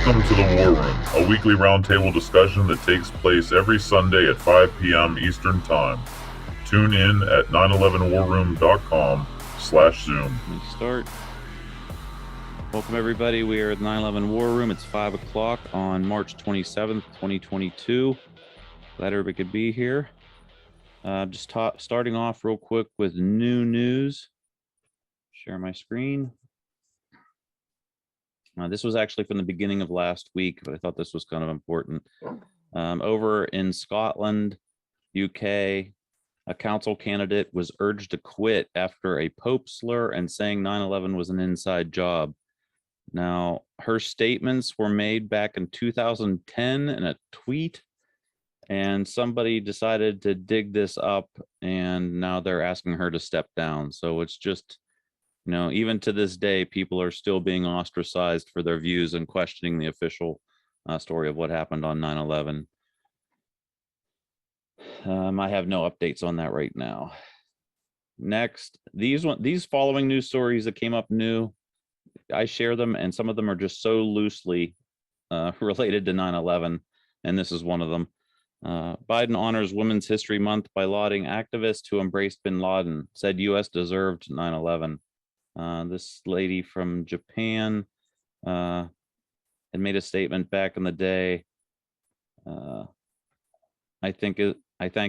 Welcome to the War Room, a weekly roundtable discussion that takes place every Sunday at 5 p.m. Eastern Time. Tune in at 911warroom.com/Zoom. Let me start. Welcome, everybody. We are at 9/11 War Room. It's 5 o'clock on March 27th, 2022. Glad everybody could be here. Just starting off real quick with new news. Share my screen. This was actually from the beginning of last week, but I thought this was kind of important. Over in Scotland, UK, a council candidate was urged to quit after a Pope slur and saying 9/11 was an inside job. Now, her statements were made back in 2010 in a tweet, and somebody decided to dig this up, and now they're asking her to step down. So it's just, you know, even to this day, people are still being ostracized for their views and questioning the official story of what happened on 9/11. I have no updates on that right now. Next, these following news stories that came up new, I share them, and some of them are just so loosely related to 9/11, and this is one of them. Biden honors Women's History Month by lauding activists who embraced bin Laden, said U.S. deserved 9/11. This lady from Japan had made a statement back in the day. I thank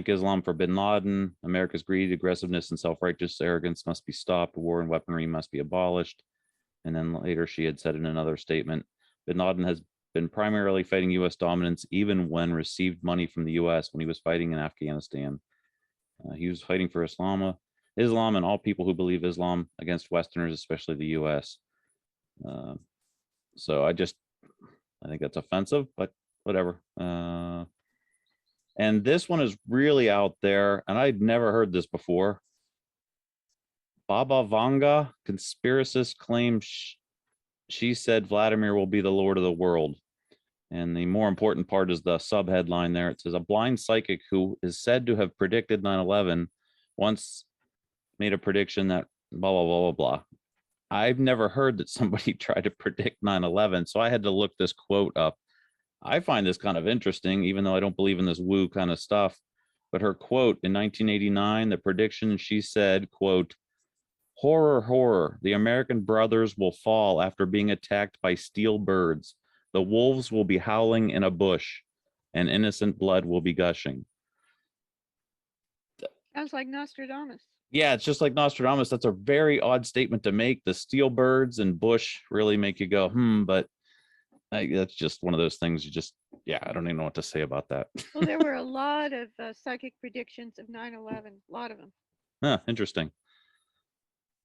Islam for bin Laden. America's greed, aggressiveness, and self-righteous arrogance must be stopped. War and weaponry must be abolished. And then later she had said in another statement, bin Laden has been primarily fighting U.S. dominance even when received money from the U.S. when he was fighting in Afghanistan. He was fighting for Islam and all people who believe Islam against Westerners, especially the U.S. So I think that's offensive, but whatever. And this one is really out there, and I'd never heard this before. Baba Vanga, conspiracist, claims she said Vladimir will be the Lord of the world. And the more important part is the subheadline there. It says, a blind psychic who is said to have predicted 9/11 once made a prediction that blah, blah, blah, blah, blah. I've never heard that somebody tried to predict 9/11, so I had to look this quote up. I find this kind of interesting, even though I don't believe in this woo kind of stuff. But her quote in 1989, the prediction, she said, quote, horror, horror, the American brothers will fall after being attacked by steel birds. The wolves will be howling in a bush, and innocent blood will be gushing. Sounds like Nostradamus. Yeah, it's just like Nostradamus. That's a very odd statement to make. The steel birds and bush really make you go, but that's just one of those things I don't even know what to say about that. Well, there were a lot of psychic predictions of 9/11, a lot of them. Interesting.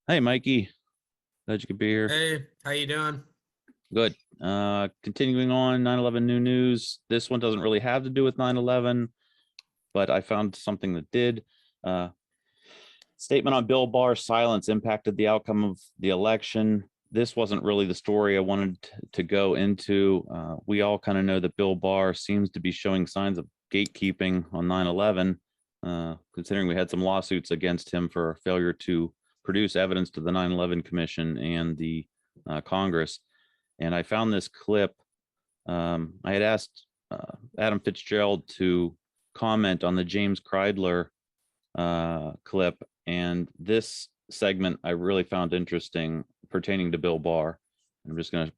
Hey, Mikey. Glad you could be here. Hey, how you doing? Good. Continuing on 9/11 new news. This one doesn't really have to do with 9/11, but I found something that did. Statement on Bill Barr's silence impacted the outcome of the election. This wasn't really the story I wanted to go into. We all kind of know that Bill Barr seems to be showing signs of gatekeeping on 9/11, considering we had some lawsuits against him for failure to produce evidence to the 9/11 Commission and the Congress. And I found this clip. I had asked Adam Fitzgerald to comment on the James Kreindler clip, and this segment I really found interesting pertaining to Bill Barr. I'm just going to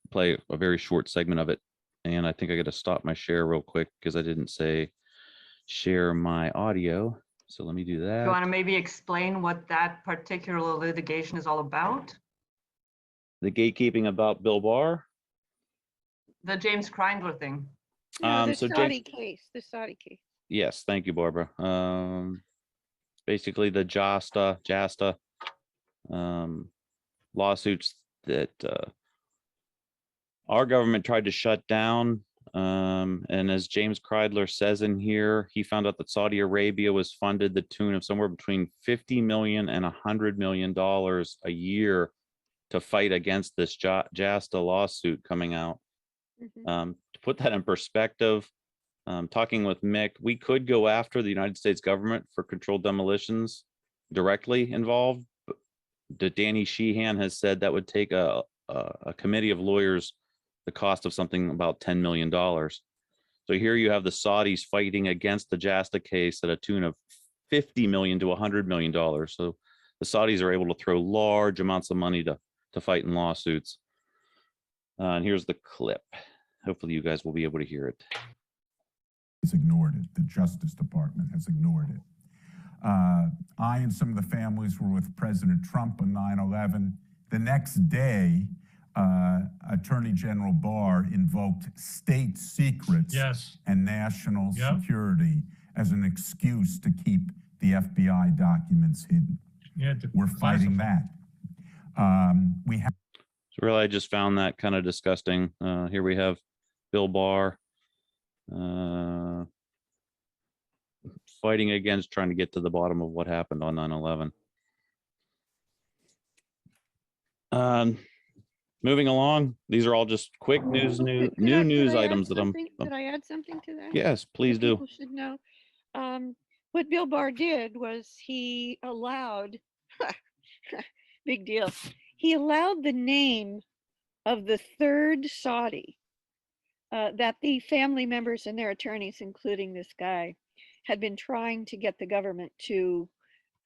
play a very short segment of it, and I think I got to stop my share real quick because I didn't say share my audio. So let me do that. You want to maybe explain what that particular litigation is all about? The gatekeeping about Bill Barr? The James Kreindler thing. No, the so Saudi case. The Saudi case. Yes, thank you, Barbara. Basically the JASTA lawsuits that our government tried to shut down. And as James Kreindler says in here, he found out that Saudi Arabia was funded the tune of somewhere between $50 million and $100 million a year to fight against this JASTA lawsuit coming out. Mm-hmm. To put that in perspective, talking with Mick, we could go after the United States government for controlled demolitions directly involved. But Danny Sheehan has said that would take a committee of lawyers the cost of something about $10 million. So here you have the Saudis fighting against the Jasta case at a tune of $50 million to $100 million. So the Saudis are able to throw large amounts of money to fight in lawsuits. And here's the clip. Hopefully you guys will be able to hear it. Has ignored it. The Justice Department has ignored it. I and some of the families were with President Trump on 9/11. The next day, Attorney General Barr invoked state secrets and national security as an excuse to keep the FBI documents hidden. We're fighting that. We have. So really, I just found that kind of disgusting. Here we have Bill Barr fighting against trying to get to the bottom of what happened on 9/11. Moving along, these are all just quick news items that I'm. Could I add something to that? Yes, please do. People should know. What Bill Barr did was he allowed, big deal, he allowed the name of the third Saudi that the family members and their attorneys, including this guy, had been trying to get the government to,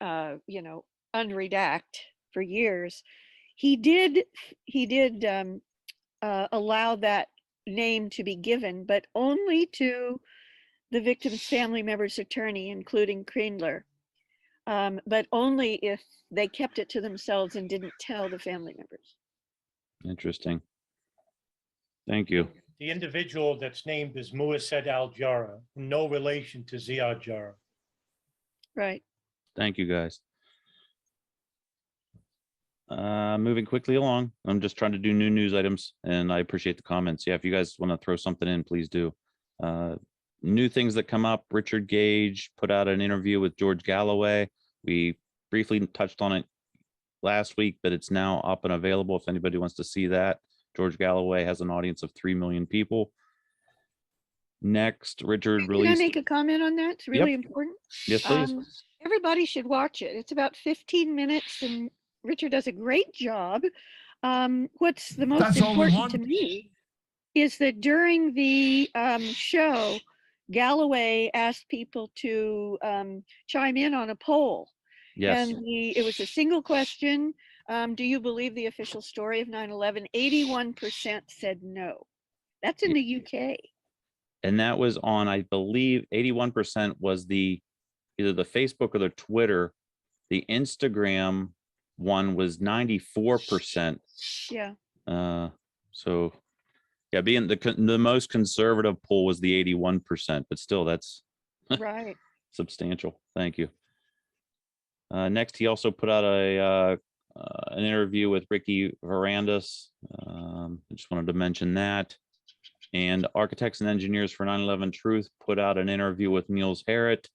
unredact for years. He did allow that name to be given, but only to the victim's family member's attorney, including Kreindler, but only if they kept it to themselves and didn't tell the family members. Interesting. Thank you. The individual that's named is Muassed al-Jarrah, no relation to Ziad Jarrah. Right. Thank you, guys. Moving quickly along. I'm just trying to do new news items, and I appreciate the comments. Yeah, if you guys want to throw something in, please do. New things that come up. Richard Gage put out an interview with George Galloway. We briefly touched on it last week, but it's now up and available if anybody wants to see that. George Galloway has an audience of 3 million people. Next, Richard released. Can I make a comment on that? It's really important. Yes, please. Everybody should watch it. It's about 15 minutes and Richard does a great job. What's the most important to me is that during the show, Galloway asked people to chime in on a poll. Yes. And it was a single question. Do you believe the official story of 9/11? 81% said no. That's in the UK. And that was on, I believe, 81% was either the Facebook or the Twitter. The Instagram one was 94%. Yeah. So yeah, being the most conservative poll was the 81%, but still that's right. Substantial. Thank you. Next, he also put out an interview with Ricky Varandas. I just wanted to mention that. And Architects and Engineers for 9/11 Truth put out an interview with Niels Harrit.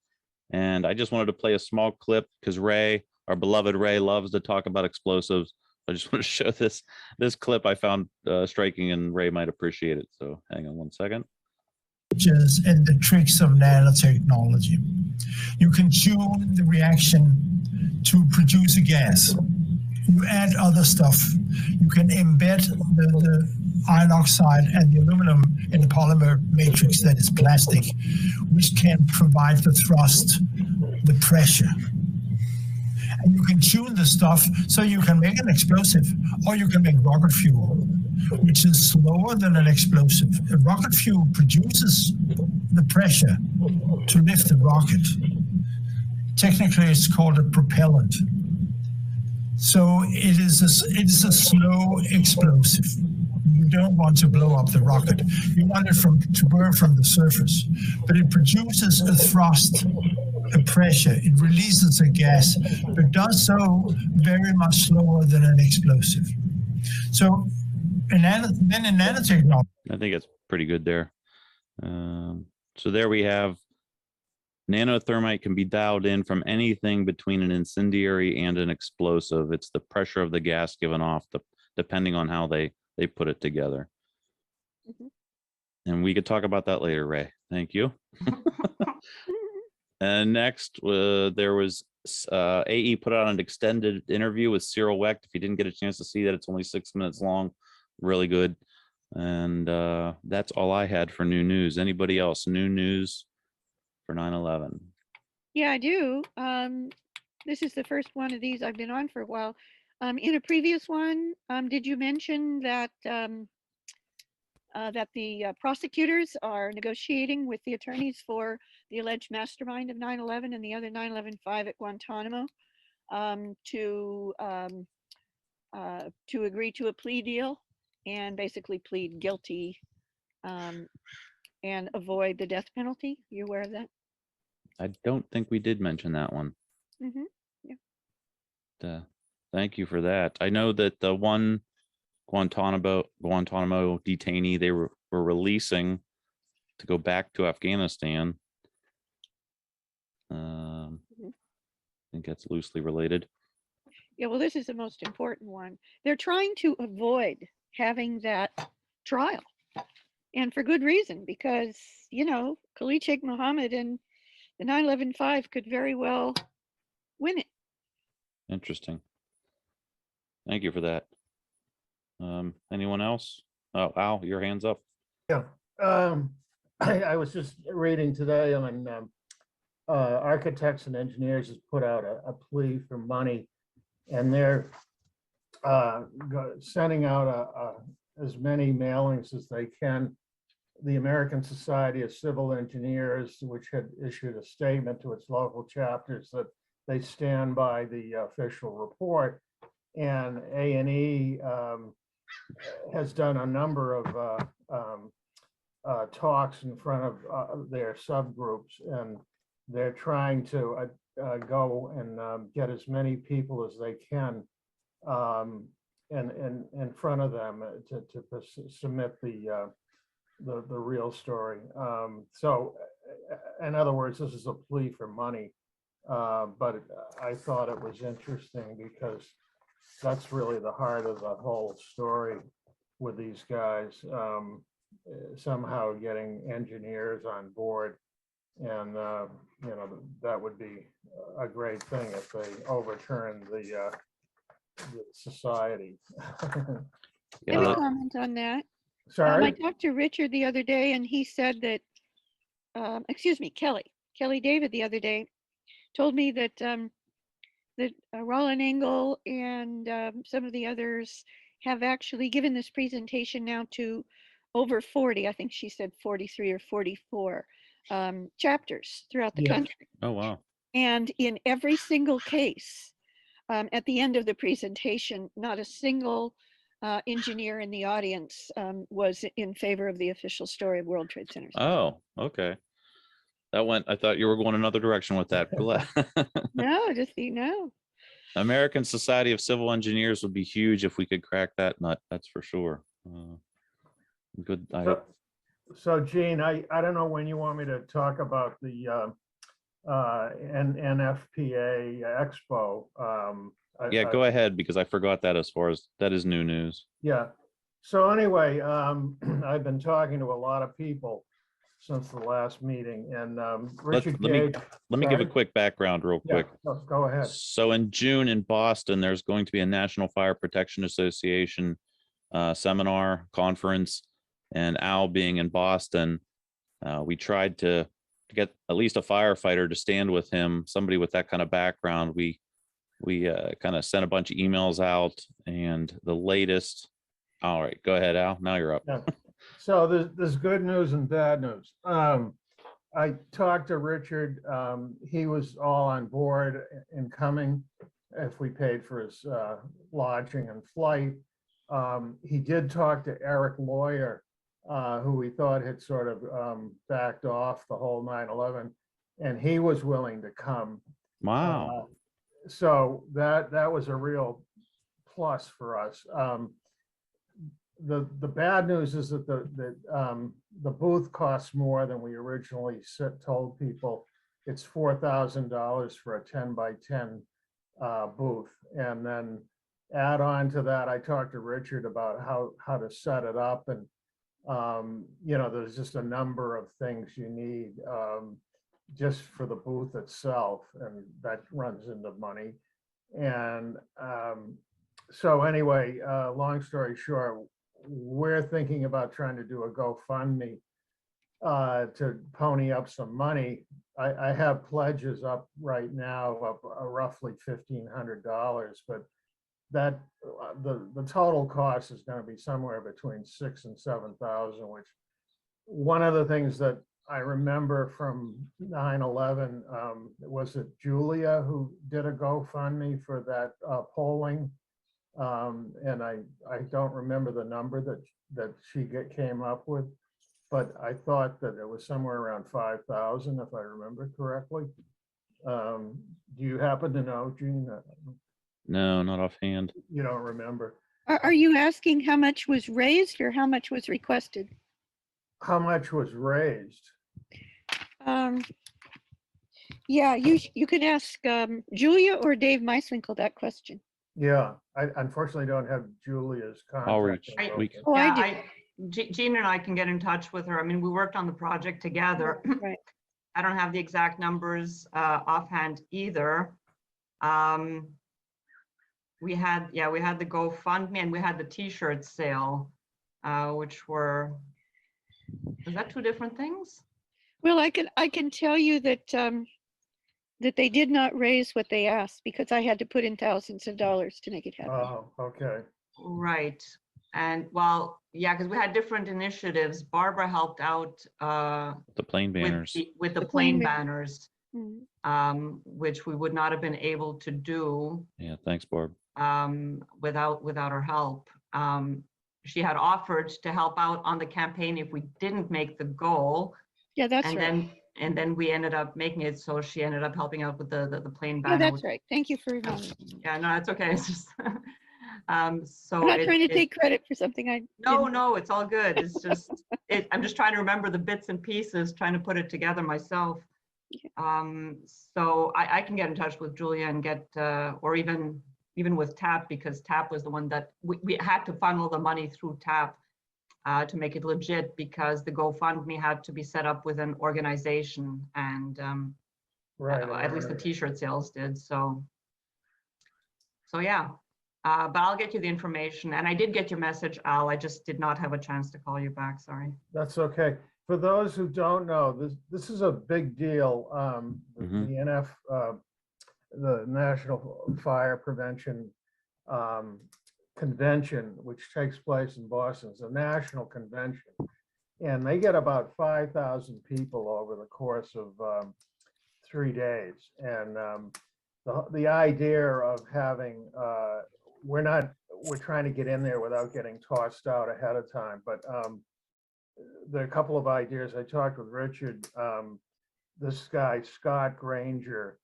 And I just wanted to play a small clip because Ray, our beloved Ray, loves to talk about explosives. I just want to show this clip I found striking, and Ray might appreciate it. So hang on one second. And the tricks of nanotechnology. You can tune the reaction to produce a gas. You add other stuff. You can embed the iron oxide and the aluminum in the polymer matrix that is plastic, which can provide the thrust, the pressure. And you can tune the stuff so you can make an explosive, or you can make rocket fuel, which is slower than an explosive. A rocket fuel produces the pressure to lift the rocket. Technically, it's called a propellant. So it is a slow explosive. You don't want to blow up the rocket. You want it to burn from the surface, but it produces a thrust, a pressure. It releases a gas, but does so very much slower than an explosive. So, then in nanotechnology, I think it's pretty good there. So there we have nanothermite can be dialed in from anything between an incendiary and an explosive. It's the pressure of the gas given off, depending on how they put it together. Mm-hmm. And we could talk about that later, Ray. Thank you. And next, there was AE put out an extended interview with Cyril Wecht. If you didn't get a chance to see that, it's only 6 minutes long. Really good. And that's all I had for new news. Anybody else? New news for 9/11? Yeah, I do. This is the first one of these I've been on for a while. In a previous one, did you mention that that the prosecutors are negotiating with the attorneys for the alleged mastermind of 9/11 and the other 9/11-5 at Guantanamo to agree to a plea deal and basically plead guilty and avoid the death penalty? You aware of that? I don't think we did mention that one. Mm-hmm. Thank you for that. I know that the one Guantanamo detainee they were releasing to go back to Afghanistan. I think that's loosely related. Yeah, well, this is the most important one. They're trying to avoid having that trial, and for good reason, because, you know, Khalid Sheikh Mohammed and the 9/11-5 could very well win it. Interesting. Thank you for that. Anyone else? Oh, Al, your hand's up. Yeah, I was just reading today on architects and engineers has put out a plea for money, and they're sending out as many mailings as they can. The American Society of Civil Engineers, which had issued a statement to its local chapters that they stand by the official report, and A&E has done a number of talks in front of their subgroups, and they're trying to go and get as many people as they can in front of them to submit the real story. So in other words, this is a plea for money, but I thought it was interesting because that's really the heart of the whole story with these guys, somehow getting engineers on board. And, you know, that would be a great thing if they overturn the society. Let me comment on that. I Sorry? talked to Richard the other day, and he said that, excuse me, Kelly David the other day told me that that Roland Engel and some of the others have actually given this presentation now to over 40, I think she said 43 or 44 chapters throughout the Yeah. country. Oh, wow. And in every single case, at the end of the presentation, not a single engineer in the audience was in favor of the official story of World Trade Center. Oh, okay. That went, I thought you were going another direction with that. No, just, you know. American Society of Civil Engineers would be huge if we could crack that nut. That's for sure. Good. So Gene, I don't know when you want me to talk about the NFPA Expo. Yeah, go ahead, because I forgot that as far as that is new news. Yeah. So anyway, I've been talking to a lot of people since the last meeting, and Richard Gage. Let me give a quick background real quick. Yeah, go ahead. So in June in Boston, there's going to be a National Fire Protection Association seminar conference, and Al being in Boston, we tried to get at least a firefighter to stand with him, somebody with that kind of background. We kind of sent a bunch of emails out, and the latest. All right, go ahead, Al. Now you're up. Yeah. So there's good news and bad news. I talked to Richard. He was all on board in coming if we paid for his lodging and flight. He did talk to Erik Lawyer, who we thought had sort of backed off the whole 9/11, and he was willing to come. Wow. So that was a real plus for us. The bad news is that the booth costs more than we originally told people. It's $4,000 for a 10 by 10 booth, and then add on to that, I talked to Richard about how to set it up, and you know, there's just a number of things you need just for the booth itself, and that runs into money. And so anyway, long story short, we're thinking about trying to do a GoFundMe to pony up some money. I have pledges up right now of roughly $1,500, but that the total cost is going to be somewhere between 6,000 and 7,000. Which one of the things that I remember from 9/11 was it Julia who did a GoFundMe for that polling, and I don't remember the number that she came up with. But I thought that it was somewhere around 5,000, if I remember correctly. Do you happen to know, Gene? No, not offhand. You don't remember? Are you asking how much was raised or how much was requested? How much was raised? Yeah, you can ask Julia or Dave Meiswinkle that question. Yeah, I unfortunately don't have Julia's contact. I'll reach. info. Oh, Yeah, I do. Jean and I can get in touch with her. I mean, we worked on the project together. Right. I don't have the exact numbers offhand either. We had the GoFundMe and we had the T-shirt sale, which were, is that two different things? Well, I can tell you that that they did not raise what they asked because I had to put in thousands of dollars to make it happen. Oh, okay. Right. And well, yeah, because we had different initiatives. Barbara helped out The plain banners. with the The plain plain banners, Mm. which we would not have been able to do Yeah, thanks, Barb. without her help. She had offered to help out on the campaign if we didn't make the goal. Yeah, that's And right. then we ended up making it, so she ended up helping out with the plain Yeah, banner. that's which- right. Thank you for reminding me. Yeah, no, it's okay. It's just so I'm not trying to it- take credit for something I No, didn't. no, it's all good. It's just, I'm just trying to remember the bits and pieces, trying to put it together myself. So I can get in touch with Julia and get, or even with TAP, because TAP was the one that we had to funnel the money through TAP to make it legit, because the GoFundMe had to be set up with an organization, and Right. at least the T-shirt sales did. So yeah. But I'll get you the information, and I did get your message, Al. I just did not have a chance to call you back. Sorry. That's okay. For those who don't know, this is a big deal. The the National Fire Prevention Convention, which takes place in Boston, is a national convention, and they get about 5,000 people over the course of 3 days. And the idea of having we're trying to get in there without getting tossed out ahead of time, but there are a couple of ideas. I talked with Richard, this guy, Scott Granger,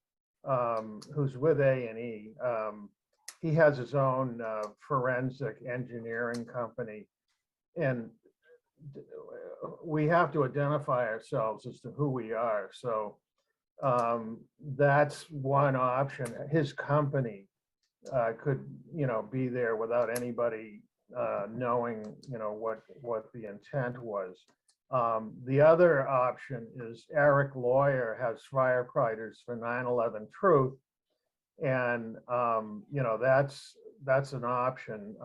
who's with A&E. He has his own forensic engineering company, and we have to identify ourselves as to who we are. So that's one option. His company could, be there without anybody knowing, what the intent was. The other option is Eric Lawyer has Firefighters for 9/11 Truth, and that's an option.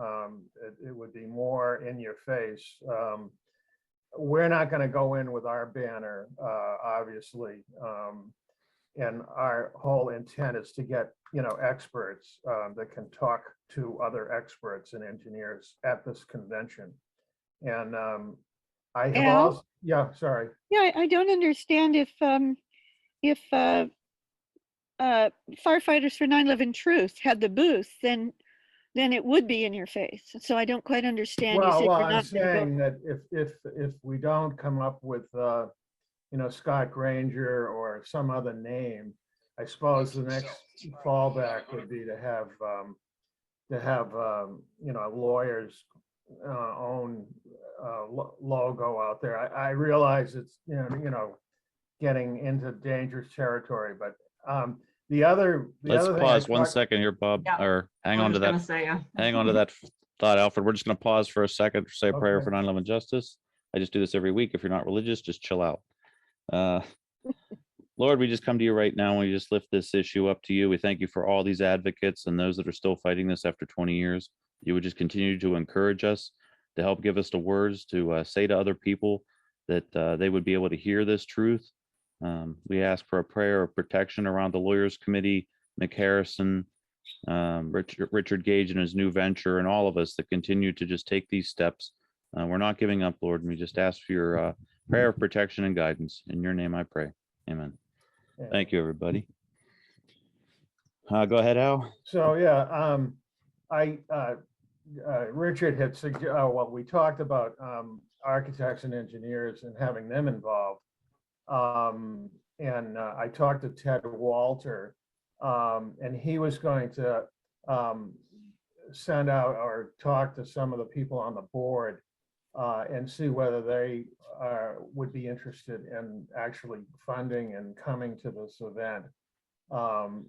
It would be more in your face. We're not going to go in with our banner, obviously. And our whole intent is to get, experts that can talk to other experts and engineers at this convention. And I have Al? also, yeah, sorry. Yeah, I don't understand if firefighters for 9/11 Truth had the booth, then it would be in your face. So I don't quite understand. You said Well, you're I'm not gonna go- saying that if we don't come up with, Scott Granger or some other name, I suppose the next fallback would be to have lawyers own logo out there. I realize it's, getting into dangerous territory, but the other Let's thing I pause one talked- second here, Bob, Yeah, or hang I on was to gonna that. say, Hang on to that thought, Alfred. We're just going to pause for a second to say a prayer Okay. for 9/11 justice. I just do this every week. If you're not religious, just chill out. Lord, we just come to you right now, and we just lift this issue up to you. We thank you for all these advocates and those that are still fighting this after 20 years. You would just continue to encourage us to help give us the words to say to other people that they would be able to hear this truth. We ask for a prayer of protection around the Lawyers Committee, McHarrison, Richard Gage and his new venture, and all of us that continue to just take these steps. We're not giving up, Lord, and we just ask for your prayer of protection and guidance. In your name I pray. Amen. Thank you, everybody. Go ahead, Al. So, yeah, Richard had suggested, well, we talked about architects and engineers and having them involved. And I talked to Ted Walter, and he was going to send out or talk to some of the people on the board and see whether they would be interested in actually funding and coming to this event.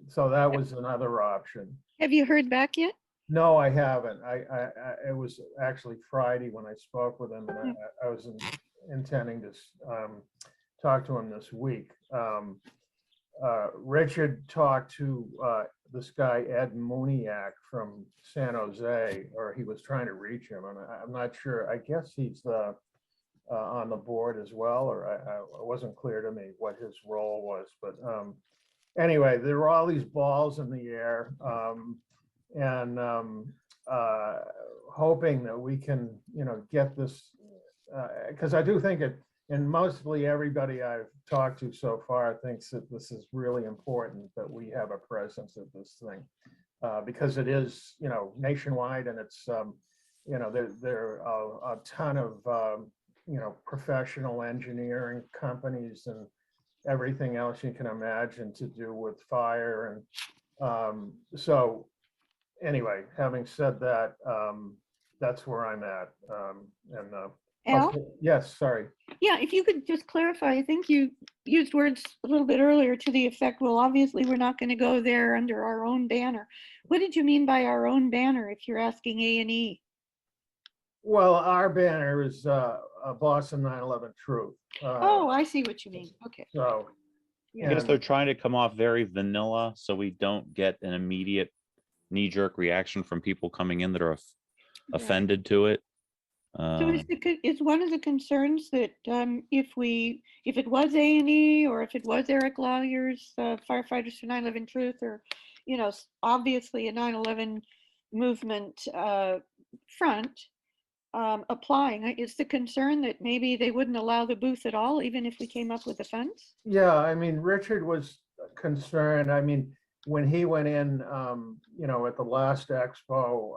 So that was another option. Have you heard back yet? No, I haven't. It was actually Friday when I spoke with him, and I was intending to talk to him this week. Richard talked to this guy, Ed Muniak from San Jose, or he was trying to reach him, and I'm not sure. I guess he's on the board as well, or it wasn't clear to me what his role was. But anyway, there were all these balls in the air, and hoping that we can, get this, because I do think it, and mostly everybody I've talked to so far thinks that this is really important, that we have a presence at this thing, because it is, nationwide, and it's, there are a ton of, professional engineering companies and everything else you can imagine to do with fire. And so anyway, having said that, that's where I'm at. Al? Yes, sorry. Yeah, if you could just clarify, I think you used words a little bit earlier to the effect, well, obviously we're not going to go there under our own banner. What did you mean by our own banner if you're asking A&E? Well, our banner is Boston 9/11 Truth. Oh, I see what you mean. Okay. So, I guess and- they're trying to come off very vanilla so we don't get an immediate knee-jerk reaction from people coming in that are offended to it. So is one of the concerns that if it was A&E or if it was Eric Lawyer's Firefighters for 9/11 Truth, or, obviously a 9/11 movement front applying, is the concern that maybe they wouldn't allow the booth at all, even if we came up with the funds? Yeah, I mean, Richard was concerned. I mean, when he went in, at the last expo,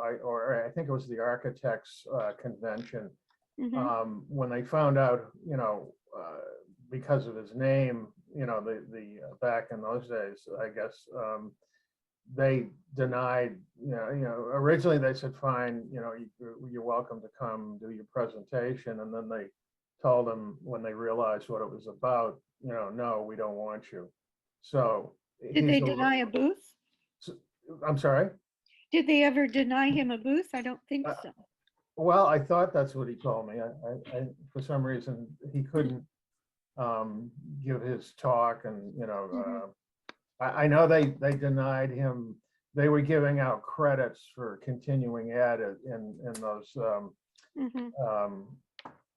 I think it was the architects convention, when they found out, because of his name, the back in those days, I guess, they denied, originally they said, fine, you're welcome to come do your presentation. And then they told him, when they realized what it was about, no, we don't want you. So. Did they deny a booth? I'm sorry? Did they ever deny him a booth? I don't think so. Well, I thought that's what he told me. I for some reason, he couldn't give his talk, and, I know they denied him. They were giving out credits for continuing ed in those,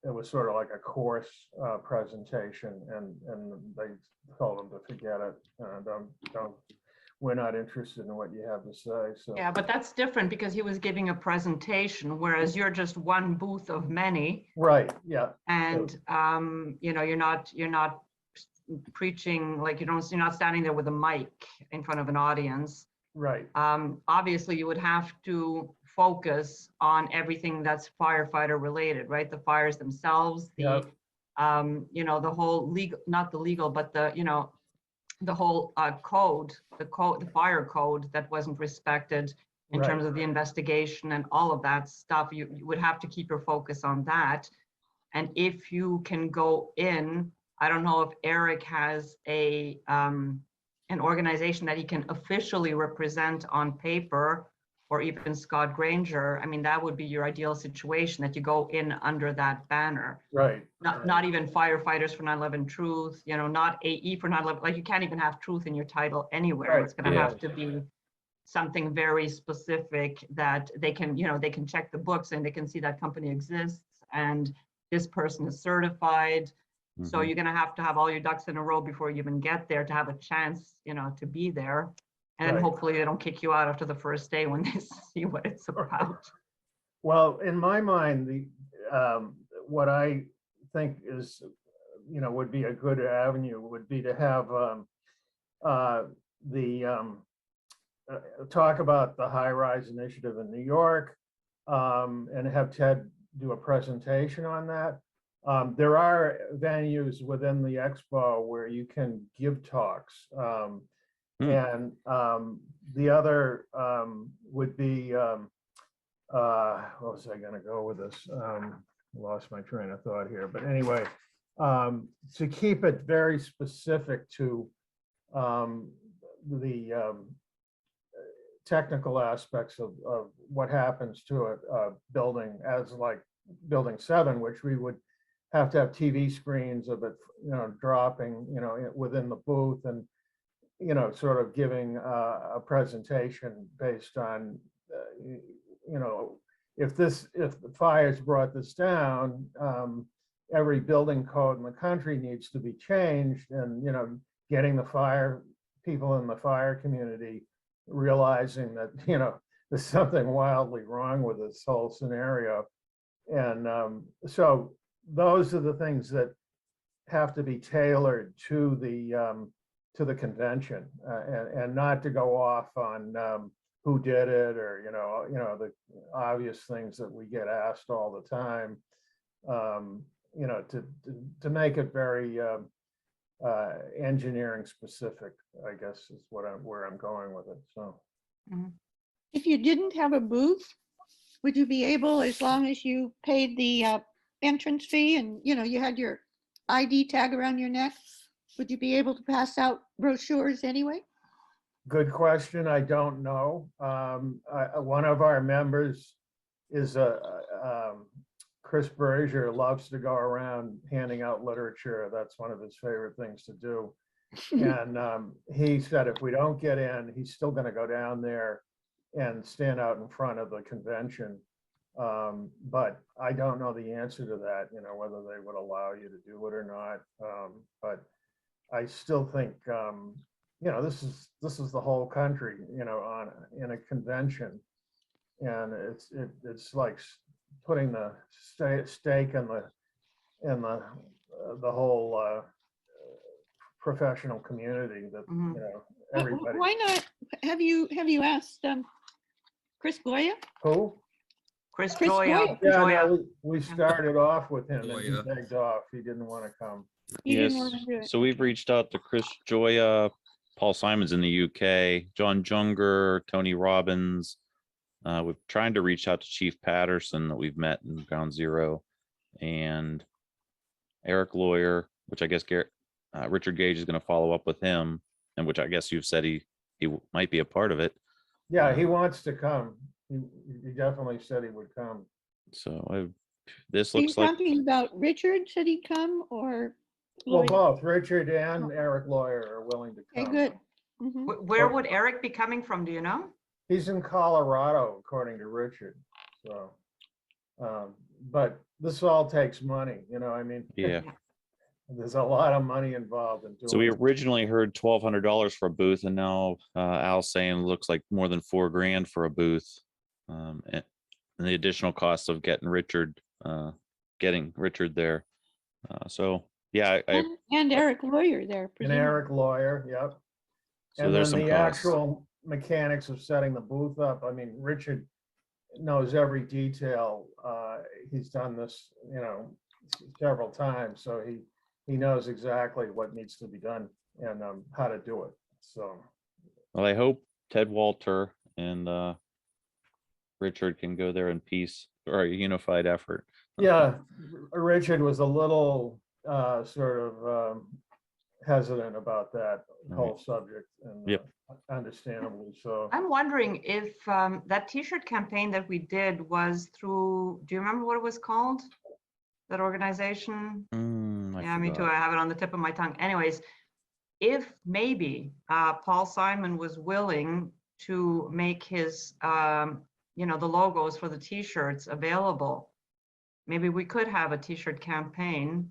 it was sort of like a course presentation, and they told him to forget it. We're not interested in what you have to say. So Yeah, but that's different because he was giving a presentation, whereas you're just one booth of many. Right. Yeah. And you're not preaching, like you're not standing there with a mic in front of an audience. Right. Obviously, you would have to focus on everything that's firefighter related, right? The fires themselves, the the whole legal, not the legal, but the whole code, the fire code that wasn't respected in terms of the investigation and all of that stuff. You would have to keep your focus on that. And if you can go in, I don't know if Erik has an organization that he can officially represent on paper, or even Scott Granger. I mean, that would be your ideal situation, that you go in under that banner. Right. Not even Firefighters for 9/11 Truth, not AE for 9/11. Like, you can't even have truth in your title anywhere. Right. It's going to have to be something very specific that they can, they can check the books and they can see that company exists and this person is certified. So Mhm. you're going to have all your ducks in a row before you even get there to have a chance, to be there. And Right. hopefully they don't kick you out after the first day when they see what it's about. Well, in my mind, what I think is, would be a good avenue would be to have talk about the high-rise initiative in New York, and have Ted do a presentation on that. There are venues within the expo where you can give talks. And the other would be, what was I going to go with this? Lost my train of thought here. But anyway, to keep it very specific to the technical aspects of what happens to a building as like Building 7, which we would have to have TV screens of it, dropping, within the booth and, sort of giving a presentation based on, if the fires brought this down, every building code in the country needs to be changed, and, getting the people in the fire community realizing that, there's something wildly wrong with this whole scenario. And so those are the things that have to be tailored to the convention, and not to go off on who did it, or the obvious things that we get asked all the time. To make it very engineering specific, I guess is where I'm going with it. So If you didn't have a booth, would you be able, as long as you paid the entrance fee and, you had your ID tag around your neck, would you be able to pass out brochures anyway? good question. I don't know. One of our members is Chris Berger, loves to go around handing out literature. That's one of his favorite things to do. And he said if we don't get in, he's still going to go down there and stand out in front of the convention. But I don't know the answer to that, whether they would allow you to do it or not. But I still think, this is the whole country, in a convention, and it's like putting the stake in the whole professional community that everybody. Why not? Have you asked Chris Goya? Who? Chris Chris Goya. Yeah, Goya. no, we started off with him and he Goya. begged off. He didn't want to come. You didn't Yes. want to do it. So we've reached out to Chris Joya, Paul Simons in the UK, John Junger, Tony Robbins. We're trying to reach out to Chief Patterson that we've met in Ground Zero, and Erik Lawyer, which I guess Richard Gage is going to follow up with him, and which I guess you've said he might be a part of it. Yeah, he wants to come. He definitely said he would come. So this Are you looks like talking about Richard said he'd come, or? Well, Lloyd? both Richard and Erik Lawyer are willing to Okay, come. good. Mhm. Where would Erik be coming from? Do you know? He's in Colorado, according to Richard. So, but this all takes money, I mean. yeah. There's a lot of money involved in doing. So we it. originally heard $1,200 for a booth, and now Al's saying it looks like more than $4,000 for a booth, and the additional cost of getting Richard there. So yeah, And Erik Lawyer there. And presumably. Erik Lawyer, yep. so And then there's some the costs. actual mechanics of setting the booth up. I mean, Richard knows every detail. He's done this, several times, so he knows exactly what needs to be done and how to do it. So, Well, I hope Ted Walter and Richard can go there in peace, or a unified effort. yeah, Richard was a little sort of hesitant about that whole subject, and Yep. Understandably so. I'm wondering if that T-shirt campaign that we did was through, do you remember what it was called? That organization? I Yeah, me too. forgot. I have it on the tip of my tongue. Anyways, if maybe Paul Simon was willing to make his, the logos for the t-shirts available. Maybe we could have a t-shirt campaign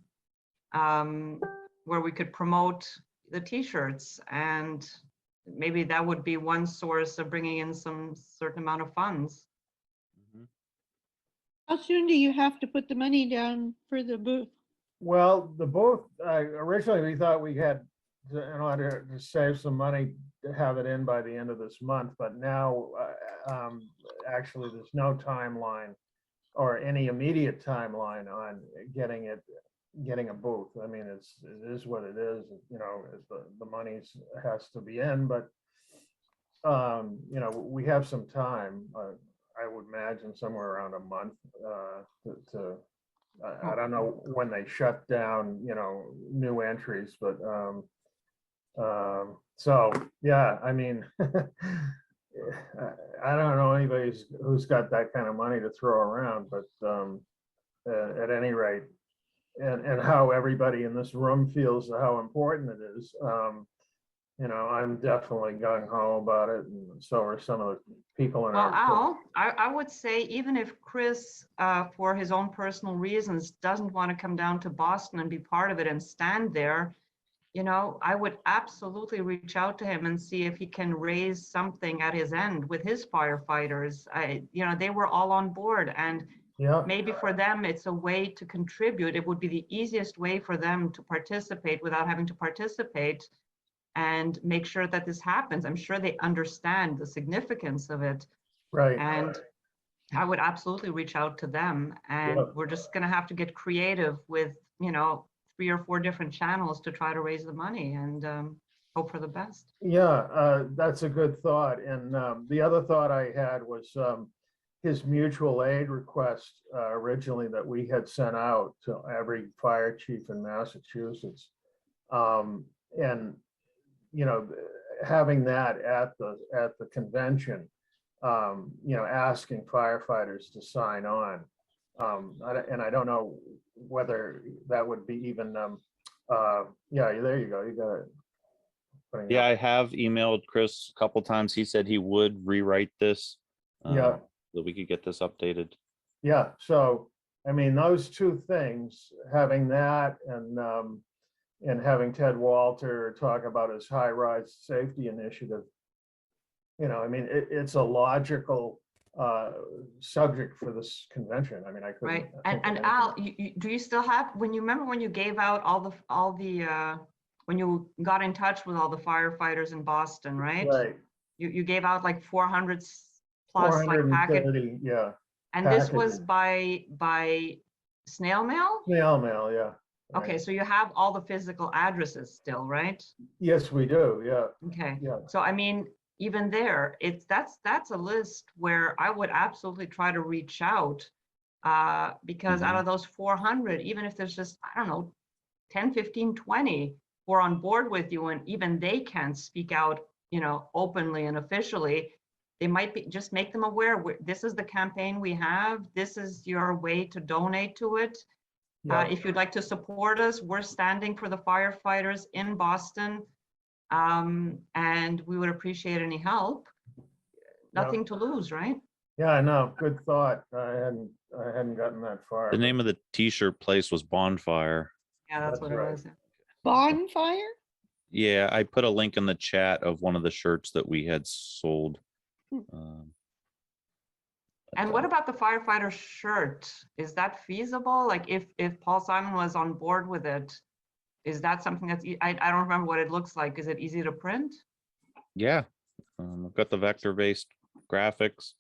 where we could promote the t-shirts, and maybe that would be one source of bringing in some certain amount of funds. How soon do you have to put the money down for the booth? Well, the booth, originally we thought we had, in order to save some money, to have it in by the end of this month, but now actually there's no timeline or any immediate timeline on getting a booth. I mean, it is what it is, the money has to be in, but we have some time. I would imagine somewhere around a month I don't know when they shut down, new entries, but so yeah, I mean, I don't know anybody who's got that kind of money to throw around, but at any rate, and how everybody in this room feels how important it is. I'm definitely gung ho about it, and so are some of the people in Well, our. Al, I would say even if Chris, for his own personal reasons, doesn't want to come down to Boston and be part of it and stand there, I would absolutely reach out to him and see if he can raise something at his end with his firefighters. They were all on board, and Yeah, maybe for them, it's a way to contribute. It would be the easiest way for them to participate without having to participate, and make sure that this happens. I'm sure they understand the significance of it. right. And I would absolutely reach out to them. And Yeah. we're just going to have to get creative with, 3 or 4 different channels to try to raise the money and hope for the best. Yeah, that's a good thought. And the other thought I had was his mutual aid request originally that we had sent out to every fire chief in Massachusetts. And having that at the convention, asking firefighters to sign on. And I don't know whether that would be even, yeah, there you go, you got it. Putting Yeah, up. I have emailed Chris a couple times. He said he would rewrite this. Yeah. So we could get this updated. Yeah, so, I mean, those two things, having that and having Ted Walter talk about his high-rise safety initiative, I mean, it's a logical subject for this convention. I mean, I couldn't. Right. think of And anything. Al, do you still have, when you gave out all the when you got in touch with all the firefighters in Boston, right? Right, You gave out like 400 plus like packet, 430, yeah, and this was packages. by snail mail? Snail mail, yeah. right. Okay, so you have all the physical addresses still, right? Yes, we do, yeah, Okay, yeah, so I mean, even there, that's a list where I would absolutely try to reach out, because out of those 400, even if there's just, I don't know, 10, 15, 20 who are on board with you, and even they can't speak out, openly and officially, they might be, just make them aware, this is the campaign we have, this is your way to donate to it. yeah. If you'd like to support us, we're standing for the firefighters in Boston, and we would appreciate any help. Nothing to lose, right? Yeah, I know, good thought. I hadn't gotten that far. The name of the t-shirt place was Bonfire. Yeah, that's That's what right. it was. Bonfire? Yeah, I put a link in the chat of one of the shirts that we had sold. And what about the firefighter shirt? Is that feasible? Like if Paul Simon was on board with it, is that something that's, I don't remember what it looks like. Is it easy to print? Yeah, I've got the vector-based graphics.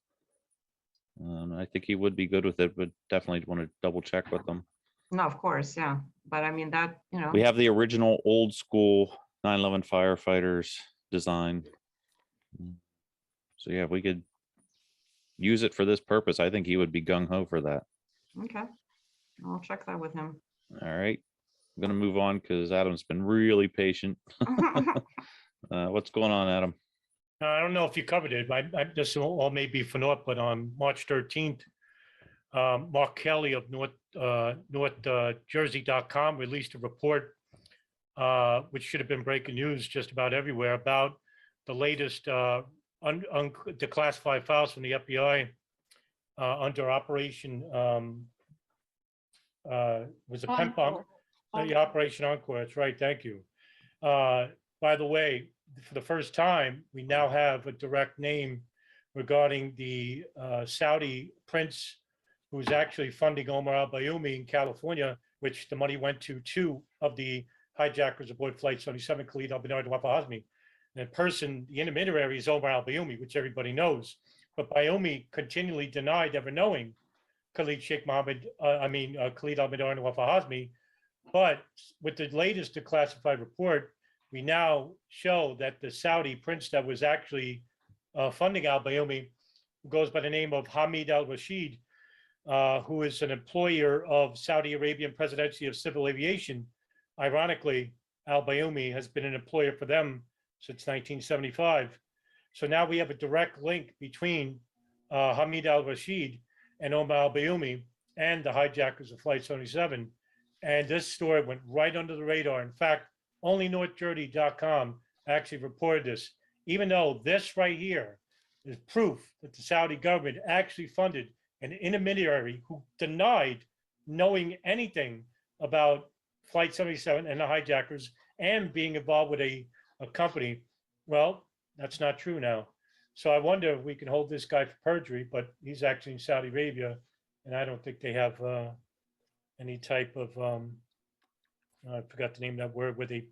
I think he would be good with it, but definitely want to double check with them. No, of course, yeah. But I mean that, We have the original old school 9/11 firefighters design. So yeah, if we could use it for this purpose, I think he would be gung-ho for that. okay. I'll check that with him. All right, I'm gonna move on because Adam's been really patient. What's going on, Adam? I don't know if you covered it. This all may be for naught, but on March 13th, Mark Cayle of NorthJersey.com released a report, which should have been breaking news just about everywhere, about the latest declassified files from the FBI under Operation was a pen pump. The Operation Encore. That's right. Thank you. By the way, for the first time, we now have a direct name regarding the Saudi prince who's actually funding Omar al-Bayoumi in California, which the money went to two of the hijackers aboard Flight 77, Khalid al-Bernard and Wafa Hazmi. The person, the intermediary is Omar al-Bayoumi, which everybody knows. But Bayoumi continually denied ever knowing Khalid Khalid al-Bernard and Wafa Hazmi. But with the latest declassified report, we now show that the Saudi prince that was actually funding al-Bayoumi, who goes by the name of Hamid al-Rashid, who is an employer of Saudi Arabian Presidency of Civil Aviation. Ironically, al-Bayoumi has been an employer for them since 1975. So now we have a direct link between Hamid al-Rashid and Omar al-Bayoumi and the hijackers of Flight 77. And this story went right under the radar. In fact, only NorthJersey.com actually reported this, even though this right here is proof that the Saudi government actually funded an intermediary who denied knowing anything about Flight 77 and the hijackers and being involved with a company. Well, that's not true now. So I wonder if we can hold this guy for perjury, but he's actually in Saudi Arabia, and I don't think they have any type of, I forgot the name of that word, where they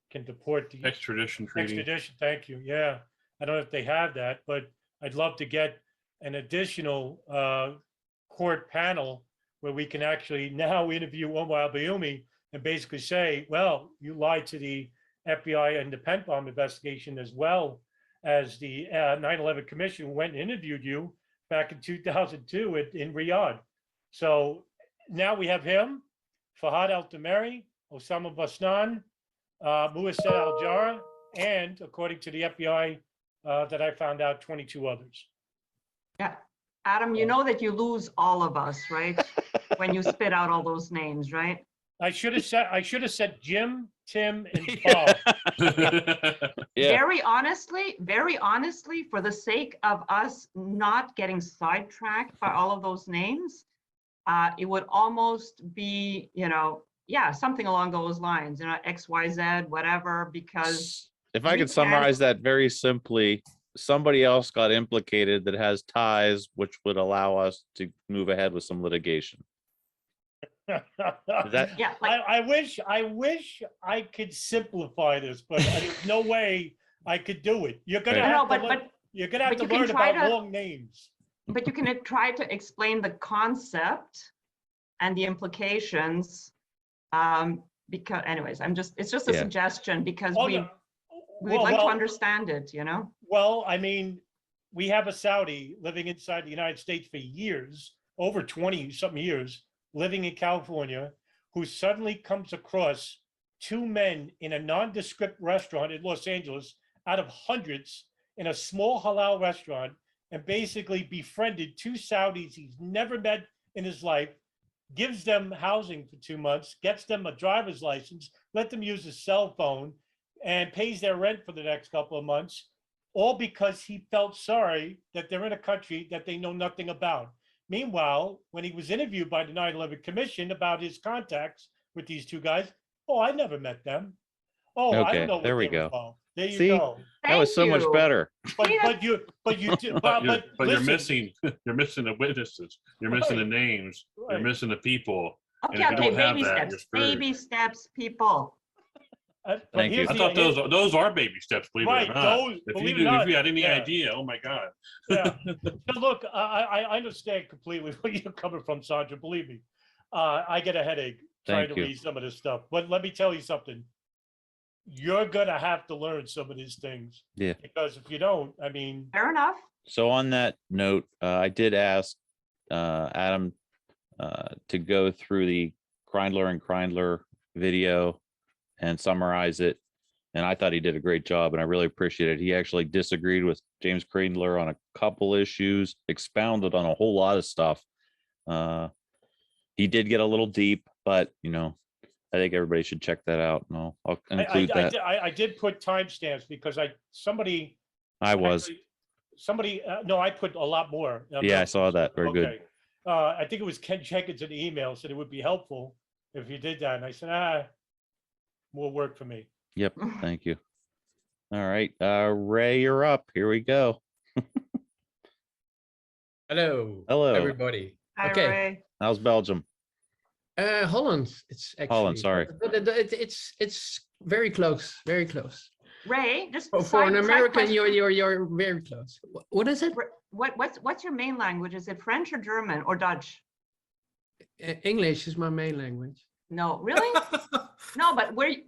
can deport the extradition treaty. Extradition, thank you. Yeah, I don't know if they have that, but I'd love to get an additional court panel where we can actually now interview Omar al-Bayoumi and basically say, well, you lied to the FBI and the pen bomb investigation, as well as the 9/11 Commission who went and interviewed you back in 2002 in Riyadh. So now we have him, Fahad al-Dameri, Osama Basnan, Muassed al-Jara, and according to the FBI that I found out, 22 others. Yeah, Adam, you know that you lose all of us, right? When you spit out all those names, right? I should have said Jim, Tim, and Bob. Yeah. Very honestly, for the sake of us not getting sidetracked by all of those names, it would almost be, yeah, something along those lines, X, Y, Z, whatever, because If I could summarize that very simply, somebody else got implicated that has ties, which would allow us to move ahead with some litigation. Is that yeah, like, I wish I could simplify this, but there's no way I could do it. You're gonna Right. have No, to but- learn, you're gonna have but to you can learn try about to- long names. but you can try to explain the concept and the implications. Because anyways, it's just a Yeah. suggestion because Oh, we'd no. like to Well, understand it, Well, I mean, we have a Saudi living inside the United States for years, over 20 something years, living in California, who suddenly comes across two men in a nondescript restaurant in Los Angeles out of hundreds in a small halal restaurant, and basically befriended two Saudis he's never met in his life, gives them housing for 2 months, gets them a driver's license, let them use a cell phone, and pays their rent for the next couple of months, all because he felt sorry that they're in a country that they know nothing about. Meanwhile, when he was interviewed by the 9/11 Commission about his contacts with these two guys, oh, I never met them. Oh, I Okay, don't know what there we they were go. involved. There you See? go. that was so much better. But Yeah. you do. But you're listen, missing the witnesses. You're missing the names. You're Right. missing the people. And Okay, if you don't have baby that, steps, you're screwed. baby steps, people. but Thank you. here's I the- thought those are baby steps, believe Right, it or not. those- If believe you it or not, had any yeah. idea, oh my God. Yeah. So look, I understand completely where you're coming from, Sandra. Believe me, I get a headache trying Thank to you. read some of this stuff. But let me tell you something. You're gonna have to learn some of these things. Yeah. Because if you don't, I mean, Fair enough. So on that note, I did ask Adam to go through the Kreindler and Kreindler video and summarize it. And I thought he did a great job, and I really appreciate it. He actually disagreed with James Kreindler on a couple issues, expounded on a whole lot of stuff. He did get a little deep, but I think everybody should check that out. And I'll include that. I did put timestamps because somebody I was. actually somebody, no, I put a lot more. Yeah, I saw that. Very good. Okay. I think it was Ken Jenkins in the email said it would be helpful if you did that. And I said, more work for me. Yep. Thank you. All right. Ray, you're up. Here we go. Hello. Hello. Everybody. Hi, Okay. Ray. How's Belgium? Holland. It's actually Holland, sorry. but it's very close. Very close. Ray, just For an side American, question. you're very close. What is it? What's your main language? Is it French or German or Dutch? English is my main language. No, really? No, but where you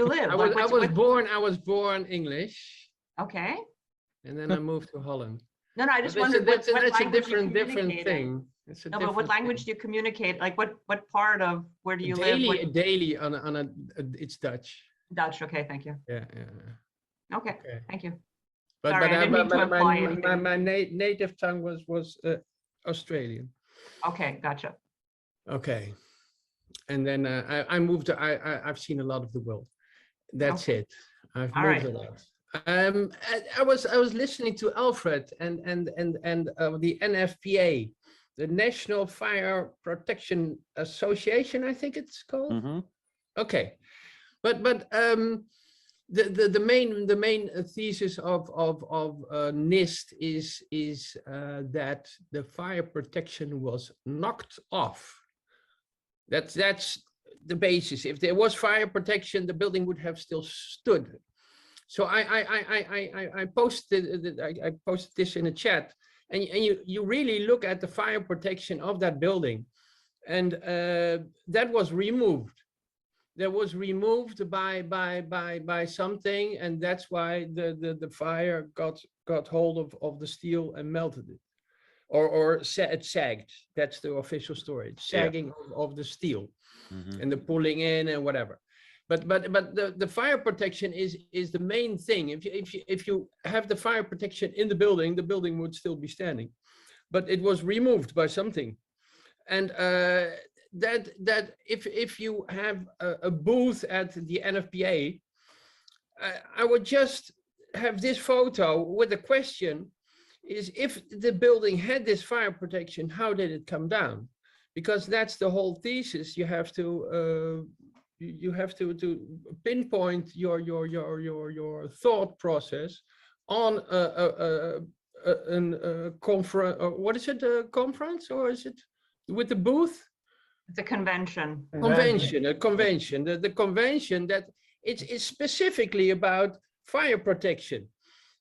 live? I Like, was born English, Okay. and then I moved to Holland. No, I just But wondered what that's a language you different communicate in. thing. It's a No, but what different language thing. do you communicate? Like what part of where do you live? Daily on a it's Dutch. Dutch. Okay, thank you. Yeah. Okay, Okay. thank you. But Sorry, I didn't mean to imply anything. my native tongue was Australian. Okay, gotcha. Okay, and then I moved. I've seen a lot of the world. That's Okay. it. I've All moved right. a lot. I was listening to Alfred and the NFPA, the National Fire Protection Association, I think it's called. Mm-hmm. Okay, but the main thesis of NIST is that the fire protection was knocked off. That's the basis. If there was fire protection, the building would have still stood. So I posted this in a chat, and you really look at the fire protection of that building, and that was removed. That was removed by something, and that's why the fire got hold of the steel and melted it, or it sagged. That's the official story. It's sagging of the steel, and the pulling in and whatever. But the fire protection is the main thing. If you have the fire protection in the building would still be standing, but it was removed by something, and that if you have a booth at the NFPA, I would just have this photo with a question: is if the building had this fire protection, how did it come down? Because that's the whole thesis. You have to pinpoint your thought process on a conference. What is it? A conference, or is it with the booth? It's a convention. A convention that it's specifically about fire protection.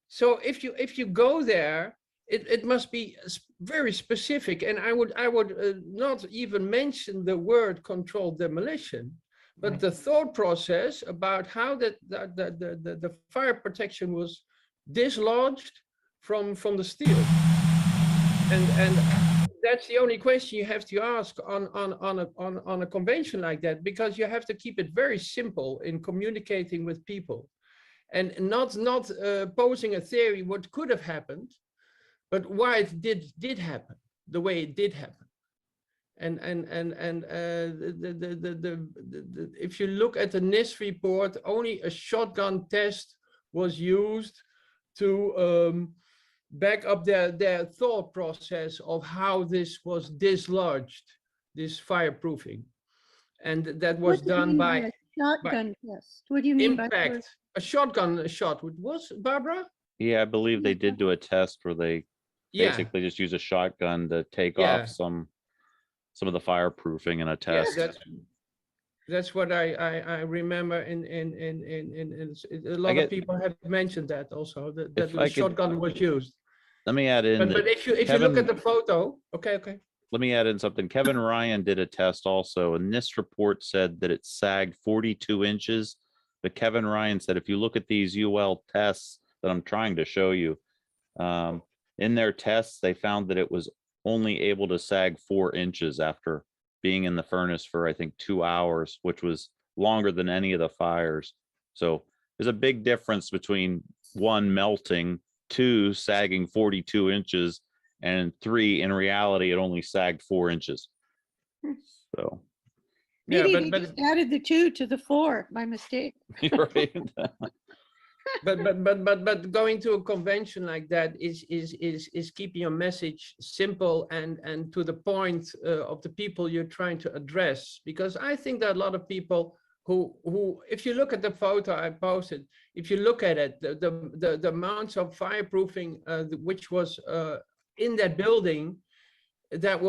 So if you go there, it must be very specific. And I would not even mention the word controlled demolition, but the thought process about how the fire protection was dislodged from the steel, and that's the only question you have to ask on a convention like that, because you have to keep it very simple in communicating with people, and not posing a theory what could have happened, but why it did happen the way it did happen. And if you look at the NIST report, only a shotgun test was used to back up their thought process of how this was dislodged, this fireproofing, and that was done by shotgun test. What do you mean by impact. A shotgun shot was, Barbara? Yeah, I believe they did do a test where they basically just use a shotgun to take off some of the fireproofing in a test. That's what I remember. In a lot of people have mentioned that also, that the shotgun was used. Let me add in. But if you look at the photo, okay. Let me add in something. Kevin Ryan did a test also, and this report said that it sagged 42 inches. But Kevin Ryan said, if you look at these UL tests that I'm trying to show you, in their tests, they found that it was only able to sag 4 inches after being in the furnace for, I think, 2 hours, which was longer than any of the fires. So there's a big difference between 1, melting, 2, sagging 42 inches, and 3, in reality, it only sagged 4 inches. So Maybe they just added the 2 to the 4 by mistake. right. but going to a convention like that is keeping your message simple and to the point of the people you're trying to address. Because I think that a lot of people who if you look at the photo I posted, if you look at it, the amounts of fireproofing which was in that building, it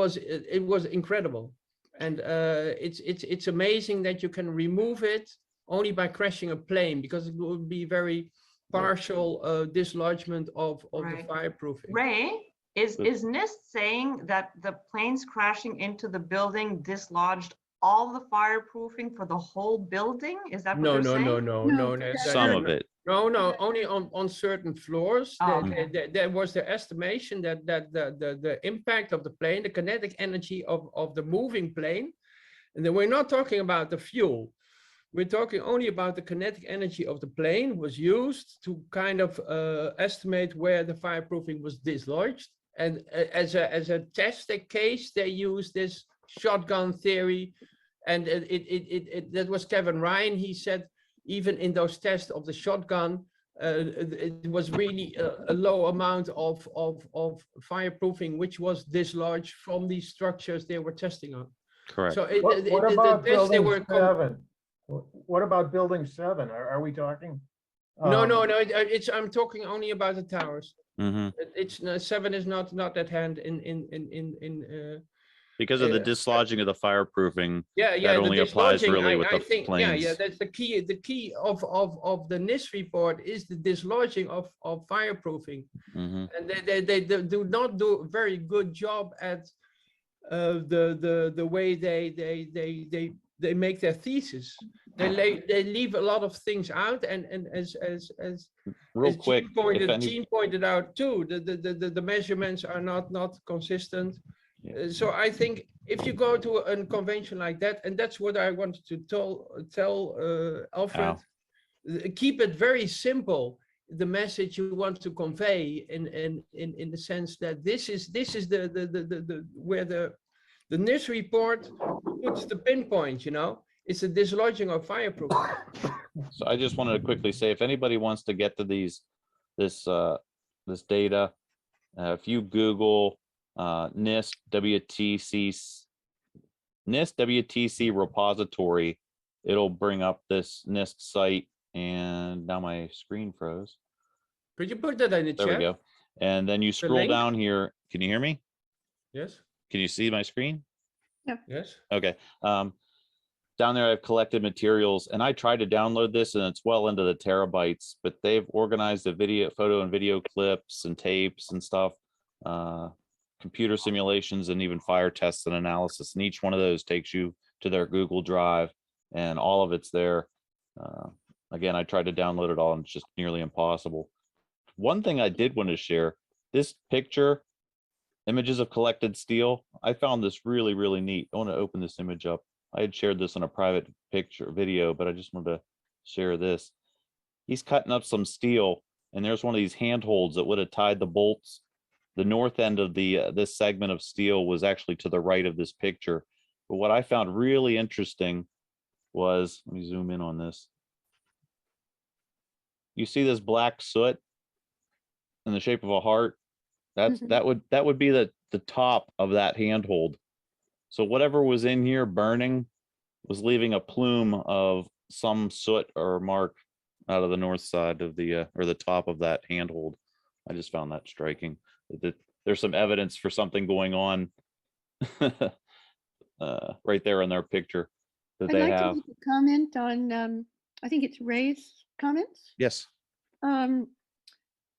was incredible. And it's amazing that you can remove it only by crashing a plane, because it would be very partial dislodgement of the fireproofing. Ray, is NIST saying that the planes crashing into the building dislodged all the fireproofing for the whole building? Is that what they're saying? No. Some of it. No, only on certain floors. Oh, okay. There was the estimation that the impact of the plane, the kinetic energy of the moving plane, and then we're not talking about the fuel. We're talking only about the kinetic energy of the plane was used to kind of estimate where the fireproofing was dislodged. And as a test case, they used this shotgun theory. And that was Kevin Ryan. He said, even in those tests of the shotgun, it was really a low amount of fireproofing, which was dislodged from these structures they were testing on. Correct. What So about the tests they building were 7? What about building 7? Are we talking? No, I'm talking only about the towers. Mhm. It's 7 is not at hand in Because of the dislodging of the fireproofing, yeah, that the only applies dislodging, really with I the think, planes. yeah, that's the key. The key of the NIST report is the dislodging of fireproofing, Mhm. and they do not do a very good job at the way they make their thesis. They leave a lot of things out, and as Real as quick, Gene pointed out too, the measurements are not consistent. Yeah. So I think if you go to a convention like that, and that's what I wanted to tell Alfred, keep it very simple. The message you want to convey in the sense that this is the where the NIST report puts the pinpoint. You know, it's a dislodging of fireproof. So I just wanted to quickly say, if anybody wants to get to this data, if you Google NIST WTC repository, it'll bring up this NIST site. And now my screen froze. Could you put that in the chat? There we go. And then you scroll link? down here. Can you hear me? Yes. Can you see my screen? Yes. Okay. Down there, I've collected materials, and I tried to download this, and it's well into the terabytes, but they've organized the photo and video clips and tapes and stuff, computer simulations, and even fire tests and analysis. And each one of those takes you to their Google Drive, and all of it's there. Again, I tried to download it all, and it's just nearly impossible. One thing I did want to share, this picture, images of collected steel, I found this really, really neat. I want to open this image up. I had shared this in a private video, but I just wanted to share this. He's cutting up some steel, and there's one of these handholds that would have tied the bolts. The north end of this segment of steel was actually to the right of this picture. But what I found really interesting was, let me zoom in on this. You see this black soot in the shape of a heart? That would be the top of that handhold. So whatever was in here burning was leaving a plume of some soot or mark out of the north side of the or the top of that handhold. I just found that striking. That there's some evidence for something going on right there in their picture that they have. I'd like to make a comment on, I think it's Ray's comments. Yes.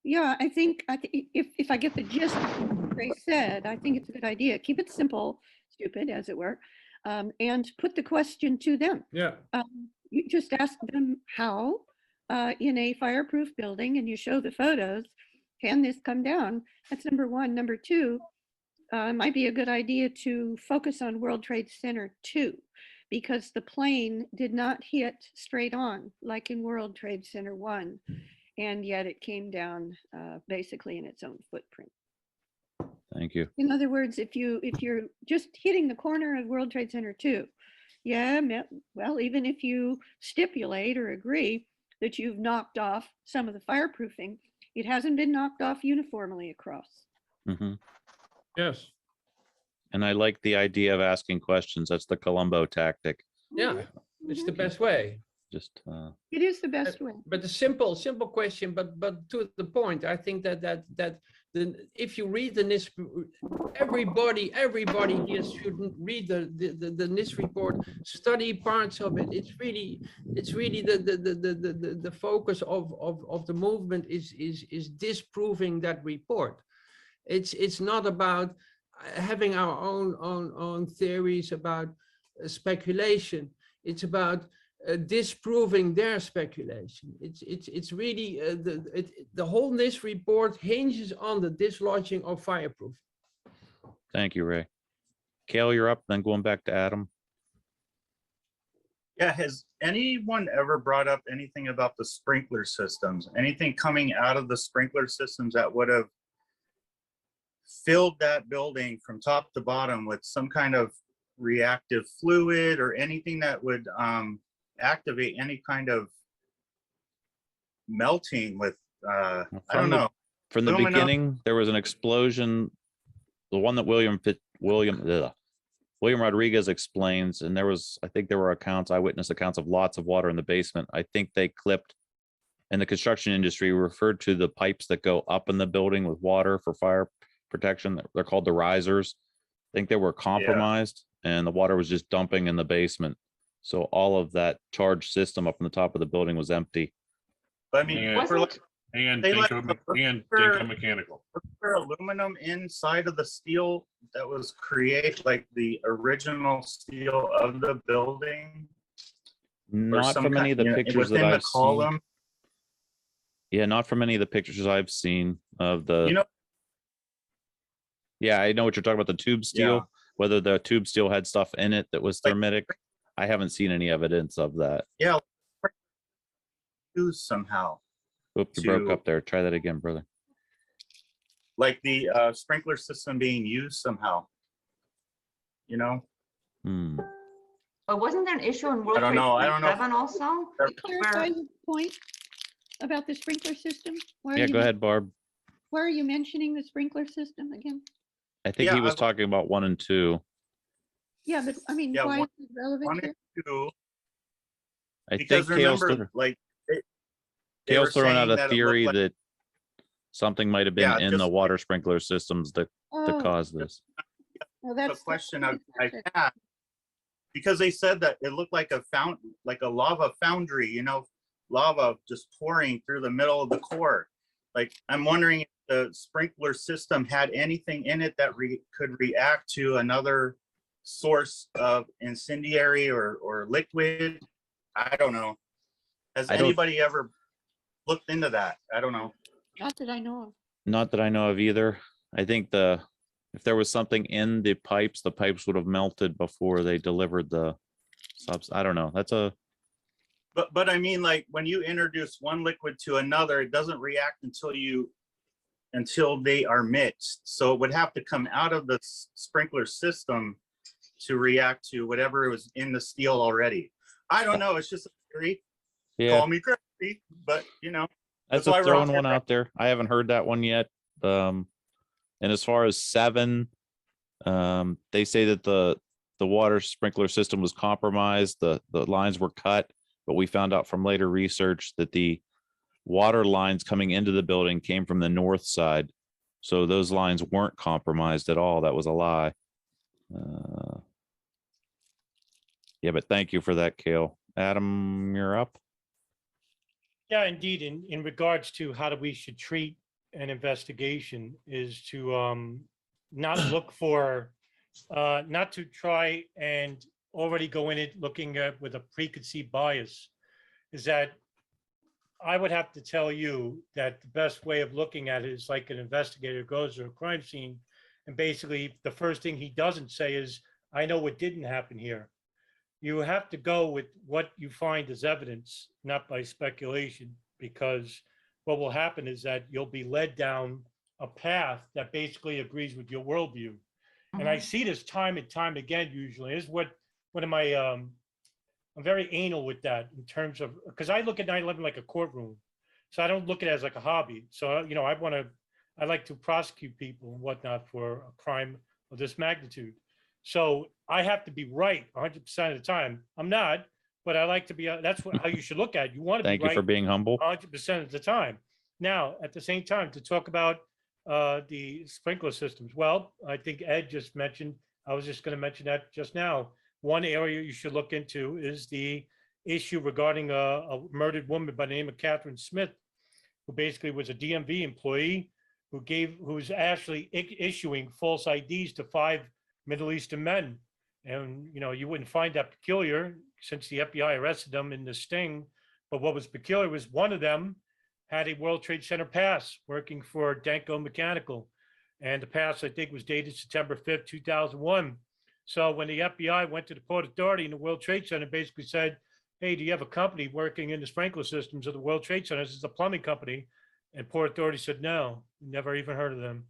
Yeah, I think if I get the gist of what Ray said, I think it's a good idea. Keep it simple, stupid, as it were, and put the question to them. Yeah. You just ask them how, in a fireproof building, and you show the photos, can this come down? That's number one. Number two, might be a good idea to focus on World Trade Center 2, because the plane did not hit straight on like in World Trade Center 1. And yet it came down basically in its own footprint. Thank you. In other words, if you're just hitting the corner of World Trade Center 2, yeah, well, even if you stipulate or agree that you've knocked off some of the fireproofing. It hasn't been knocked off uniformly across. Hmm. Yes, And I like the idea of asking questions. That's the Columbo tactic. yeah, it's the Mhm. best way. Just It is the best way. But the simple question, but to the point, I think that if you read the NIST, everybody here should read the NIST report, study parts of it. It's really the focus of the movement is disproving that report. It's not about having our own theories about speculation. It's about disproving their speculation. It's really the whole NIST report hinges on the dislodging of fireproof. thank you, Ray. Cayle, you're up, then going back to Adam. Yeah, has anyone ever brought up anything about the sprinkler systems? Anything coming out of the sprinkler systems that would have filled that building from top to bottom with some kind of reactive fluid or anything that would activate any kind of melting with I don't know. From the Aluminum. beginning, there was an explosion. The one that William Rodriguez explains, and I think there were eyewitness accounts of lots of water in the basement. I think they clipped, in the construction industry, referred to the pipes that go up in the building with water for fire protection. They're called the risers. I think they were compromised, and the water was just dumping in the basement. So all of that charged system up in the top of the building was empty. But I mean, And, for and they let Dinko, the- and for- Dinko Mechanical. there aluminum inside of the steel that was created, like the original steel of the building? Or Not some from any of the kind- pictures that within the I've seen. column? Yeah, not from any of the pictures I've seen of the. You know, Yeah, I know what you're talking about, the tube steel, Yeah. whether the tube steel had stuff in it that was Like- thermitic. I haven't seen any evidence of that. yeah, used somehow, Oop, you broke To- up there. Try that again, brother. like the sprinkler system being used somehow. You know, Hmm. But wasn't there an issue in World I don't Trade know. I Center don't know. 7 also? To clarify your point about the sprinkler system? Why are Yeah, you go men- ahead, Barb. Why are you mentioning the sprinkler system again? I think Yeah, he was I've- talking about 1 and 2. Yeah, but I mean, Yeah, why one- is it relevant one here? and two, I think because Cale's, remember, like they were Cale's throwing out saying a that it theory looked like- that something might have been Yeah, in the just- water sprinkler systems to Oh, cause this. well, the that's question that's I had, because they said that it looked like like a lava foundry, you know, lava just pouring through the middle of the core. Like, I'm wondering if the sprinkler system had anything in it that could react to another source of incendiary or liquid. I don't know. Has I don't- anybody ever looked into that? I don't know. not that I know of. Not that I know of either. I think if there was something in the pipes would have melted before they delivered the subs. I don't know. But I mean, like, when you introduce one liquid to another, it doesn't react until they are mixed. So it would have to come out of the sprinkler system to react to whatever was in the steel already. I don't know. It's just a theory. Yeah, Call me crazy, but you know, that's why a we're throwing out one here. out there. I haven't heard that one yet. And as far as 7, they say that the water sprinkler system was compromised. The lines were cut, but we found out from later research that the water lines coming into the building came from the north side. So those lines weren't compromised at all. That was a lie. Yeah, but thank you for that, Cayle. Adam, you're up. Yeah, indeed. In regards to how we should treat an investigation is to not look for, not to try and already go in it looking at with a preconceived bias. Is that I would have to tell you that the best way of looking at it is like an investigator goes to a crime scene, and basically the first thing he doesn't say is, "I know what didn't happen here." You have to go with what you find as evidence, not by speculation, because what will happen is that you'll be led down a path that basically agrees with your worldview. And I see this time and time again, usually. This is what one of my I'm very anal with that in terms of, because I look at 9/11 like a courtroom. So I don't look at it as like a hobby. So, you know, I like to prosecute people and whatnot for a crime of this magnitude. So I have to be right 100% of the time. I'm not, but I like to be, that's how you should look at it. You want to be Thank you right for being humble. 100% of the time. Now, at the same time, to talk about the sprinkler systems. Well, I think Ed just mentioned, I was just going to mention that just now. One area you should look into is the issue regarding a murdered woman by the name of Catherine Smith, who basically was a DMV employee who's actually issuing false IDs to 5 Middle Eastern men. And, you know, you wouldn't find that peculiar since the FBI arrested them in the sting. But what was peculiar was one of them had a World Trade Center pass working for Danko Mechanical. And the pass, I think, was dated September 5th, 2001. So when the FBI went to the Port Authority in the World Trade Center, basically said, hey, do you have a company working in the sprinkler systems of the World Trade Center? This is a plumbing company. And Port Authority said, no, never even heard of them.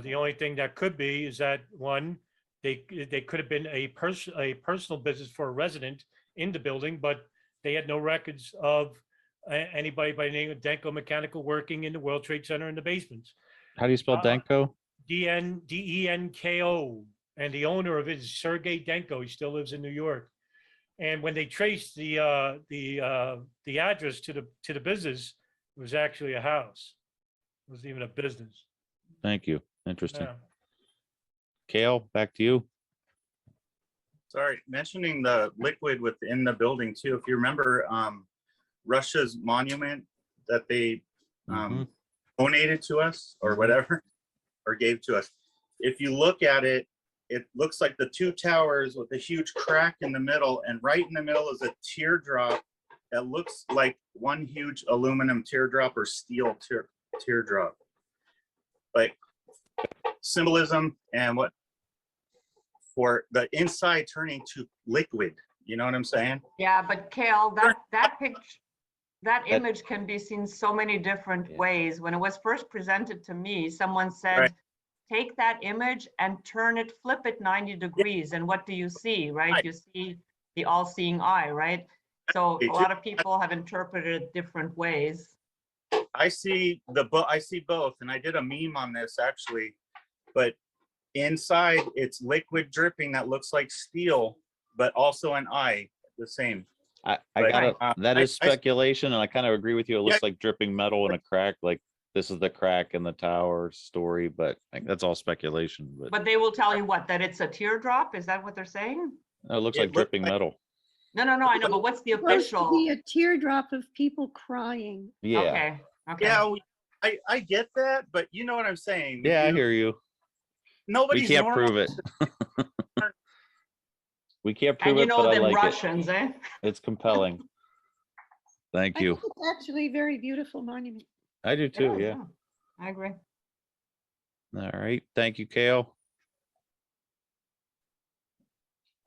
The only thing that could be is that, one, they could have been a personal business for a resident in the building, but they had no records of anybody by the name of Danko Mechanical working in the World Trade Center in the basements. How do you spell Danko? Denko. And the owner of it is Sergei Denko. He still lives in New York. And when they traced the address to the business, it was actually a house. It wasn't even a business. Thank you. Interesting. Yeah. Cayle, back to you. Sorry, mentioning the liquid within the building too. If you remember Russia's monument that they donated to us or whatever, or gave to us. If you look at it, it looks like the two towers with a huge crack in the middle, and right in the middle is a teardrop that looks like one huge aluminum teardrop or steel teardrop. Like symbolism and what for the inside turning to liquid. You know what I'm saying? Yeah, but Cayle, that picture, that image can be seen so many different ways. When it was first presented to me, someone said, Right. take that image and flip it 90 degrees. And what do you see, right? Right. You see the all-seeing eye, right? So a lot of people have interpreted it different ways. I see both, and I did a meme on this actually, but inside it's liquid dripping that looks like steel, but also an eye, the same. I But, got it. That is I- speculation, and I kind of agree with you. It looks like dripping metal in a crack, like this is the crack in the tower story, but that's all speculation. But they will tell you what, that it's a teardrop? Is that what they're saying? No, it looks It like looked dripping like- metal. No, I know, but what's the Supposed to official? be a teardrop of people crying. Yeah. Okay. Yeah, I get that, but you know what I'm saying. Yeah, I hear you. We Nobody's can't normal. prove it. We can't prove And you it, know but I them like Russians, eh? it. It's compelling. Thank I you. think it's actually a very beautiful monument. I do too, It is, yeah. I agree. All right. Thank you, Cayle.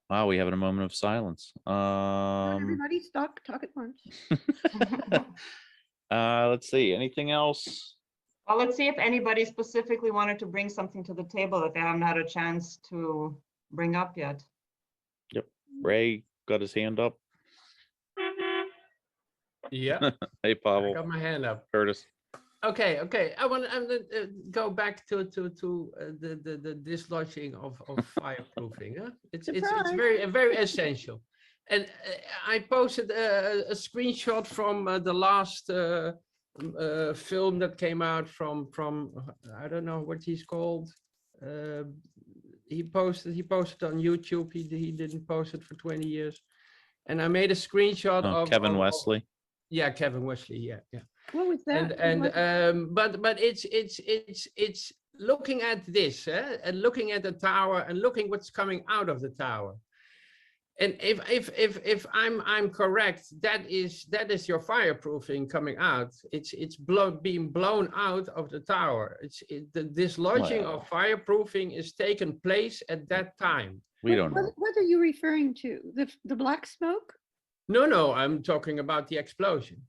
Wow, we have a moment of silence. Not everybody talk at once. Let's see. Anything else? Well, let's see if anybody specifically wanted to bring something to the table that they haven't had a chance to bring up yet. Yep. Ray got his hand up. Yeah, Hey, I Pavel. got my hand up. Curtis. Okay. I want to go back to the dislodging of fireproofing. Huh? It's Surprise. very essential. And I posted a screenshot from the last film that came out from I don't know what he's called. He posted on YouTube. He didn't post it for 20 years. And I made a screenshot of Kevin Westley. Yeah, Kevin Westley. Yeah. What was that? But it's looking at this and looking at the tower and looking what's coming out of the tower. And if I'm correct, that is your fireproofing coming out. It's being blown out of the tower. The dislodging of fireproofing is taken place at that time. We don't know. What are you referring to? The black smoke? No, I'm talking about the explosion.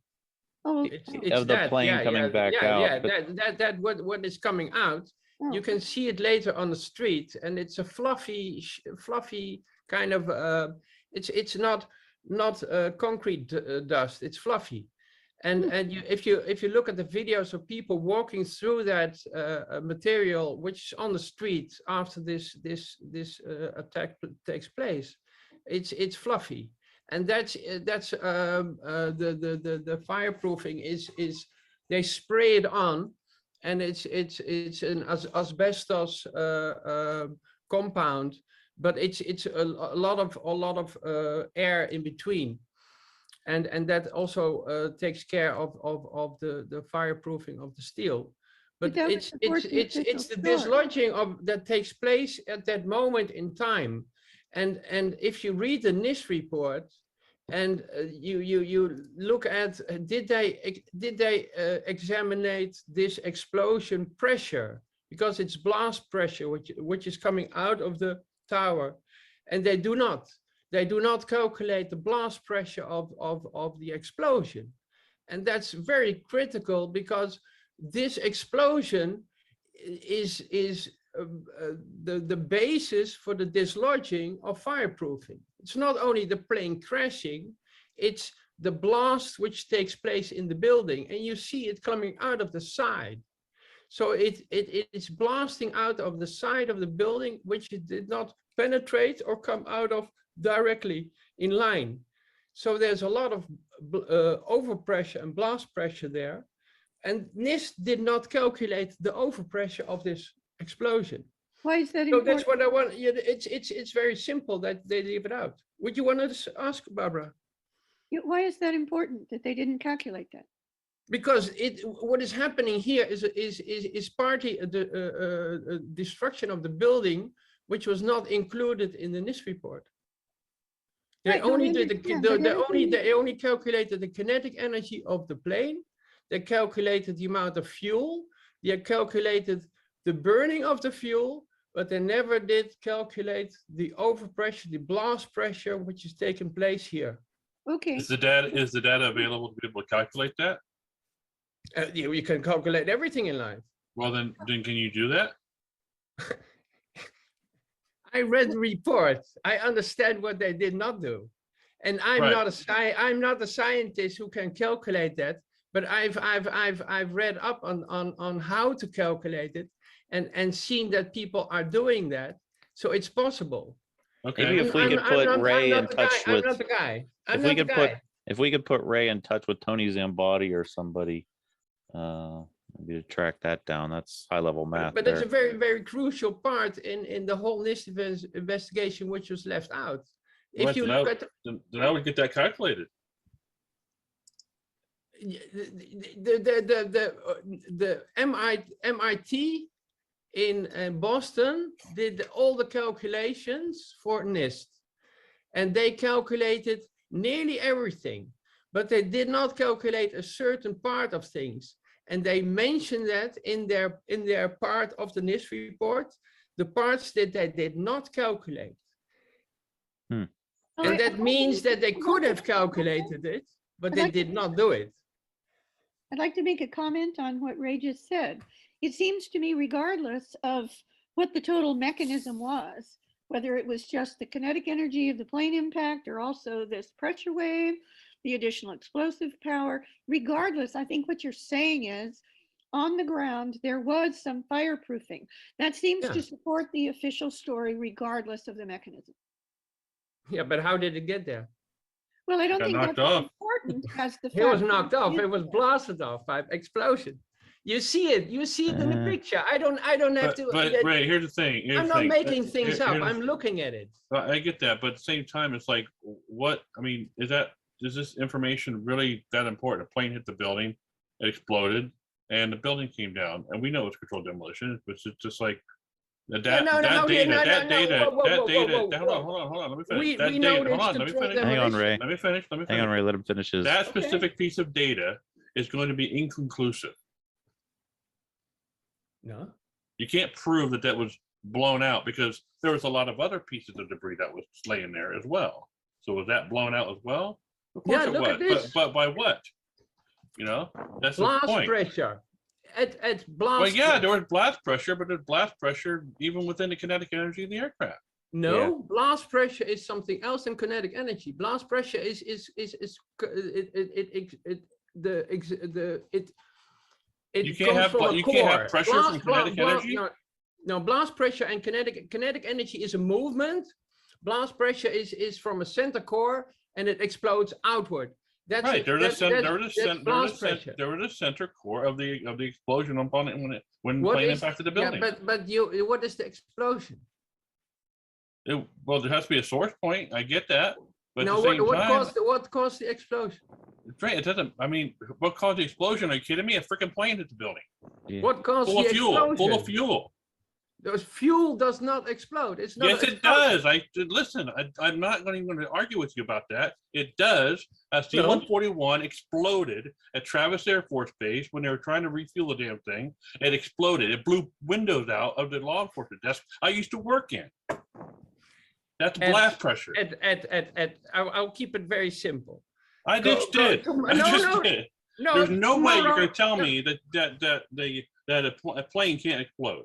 Oh, It's Of the that, plane coming back out, Yeah, but- that what is coming out. oh. You can see it later on the street, and it's a fluffy kind of. It's not not concrete dust. It's fluffy. And if you look at the videos of people walking through that material, which is on the street after this attack takes place, it's fluffy, and that's the fireproofing is they spray it on, and it's an asbestos compound, but it's a lot of air in between. And that also takes care of the fireproofing of the steel, but it's the dislodging that takes place at that moment in time, and if you read the NIST report, and you look at did they examine this explosion pressure, because it's blast pressure which is coming out of the tower, and they do not. They do not calculate the blast pressure of the explosion. And that's very critical, because this explosion is the basis for the dislodging of fireproofing. It's not only the plane crashing, it's the blast which takes place in the building, and you see it coming out of the side. So it's blasting out of the side of the building, which it did not penetrate or come out of directly in line. So there's a lot of overpressure and blast pressure there, and NIST did not calculate the overpressure of this explosion. Why is that So important? that's what I want. Yeah, it's very simple that they leave it out. Would you want to ask Barbara? Why is that important that they didn't calculate that? Because what is happening here is partly a destruction of the building, which was not included in the NIST report. They only calculated the kinetic energy of the plane. They calculated the amount of fuel. They calculated the burning of the fuel, but they never did calculate the overpressure, the blast pressure, which is taking place here. Okay. Is the data available to be able to calculate that? You can calculate everything in life. Well, then can you do that? I read the report. I understand what they did not do, and I'm not a scientist who can calculate that. But I've read up on how to calculate it, and seen that people are doing that, so it's possible. Okay. Maybe if we could put Ray in touch with. I'm not the guy. If we could put Ray in touch with Tony Zambati or somebody, maybe to track that down. That's high level math. But it's a very, very crucial part in the whole NIST investigation, which was left out. If you look at then I would get that calculated. The MIT in Boston did all the calculations for NIST, and they calculated nearly everything, but they did not calculate a certain part of things. And they mentioned that in their part of the NIST report, the parts that they did not calculate. And that means that they could have calculated it, but they did not do it. I'd like to make a comment on what Ray just said. It seems to me, regardless of what the total mechanism was, whether it was just the kinetic energy of the plane impact or also this pressure wave, the additional explosive power, regardless, I think what you're saying is on the ground, there was some fireproofing. That seems to support the official story, regardless of the mechanism. Yeah, but how did it get there? Well, I don't think that's off. important as the fact. It was knocked off. It was blasted off by explosion. You see it. You see it in the picture. I don't have to. But Ray, here's the thing. I'm not making things up. I'm looking at it. I get that, but at the same time, it's like, what? I mean, is this information really that important? A plane hit the building, it exploded, and the building came down, and we know it's controlled demolition, but it's just like that data. Hold on. Let me finish. That data. Hold on. Let me finish. Hang on, Ray. Let me finish. Hang on, Ray. Let him finish his. That specific piece of data is going to be inconclusive. No. You can't prove that was blown out because there was a lot of other pieces of debris that was laying there as well. So was that blown out as well? Of course it was. But by what? You know, that's the point. Blast pressure. At blast. Well, yeah, there was blast pressure, but there's blast pressure even within the kinetic energy of the aircraft. No, blast pressure is something else than kinetic energy. Blast pressure is it You can't comes have from a you can't have core. pressure from kinetic energy. No, blast pressure and kinetic energy is a movement. Blast pressure is from a center core and it explodes outward. That's Right. There is a center core of the explosion upon it when plane impacted the building. Yeah, but what is the explosion? Well, there has to be a source point. I get that. But No, at the same time, what caused the explosion? right, it doesn't. I mean, what caused the explosion? Are you kidding me? A freaking plane hit the building. Yeah. What caused Full the of fuel. explosion? Full of fuel. There's fuel does not explode. It's not. Yes, an it explosion. does. Listen. I'm not going to argue with you about that. It does. C-141 exploded at Travis Air Force Base when they were trying to refuel the damn thing. It exploded. It blew windows out of the law enforcement desk I used to work in. That's blast pressure. I'll keep it very simple. I just did. No, there's no way you're going to tell tomorrow- me that a plane can't explode.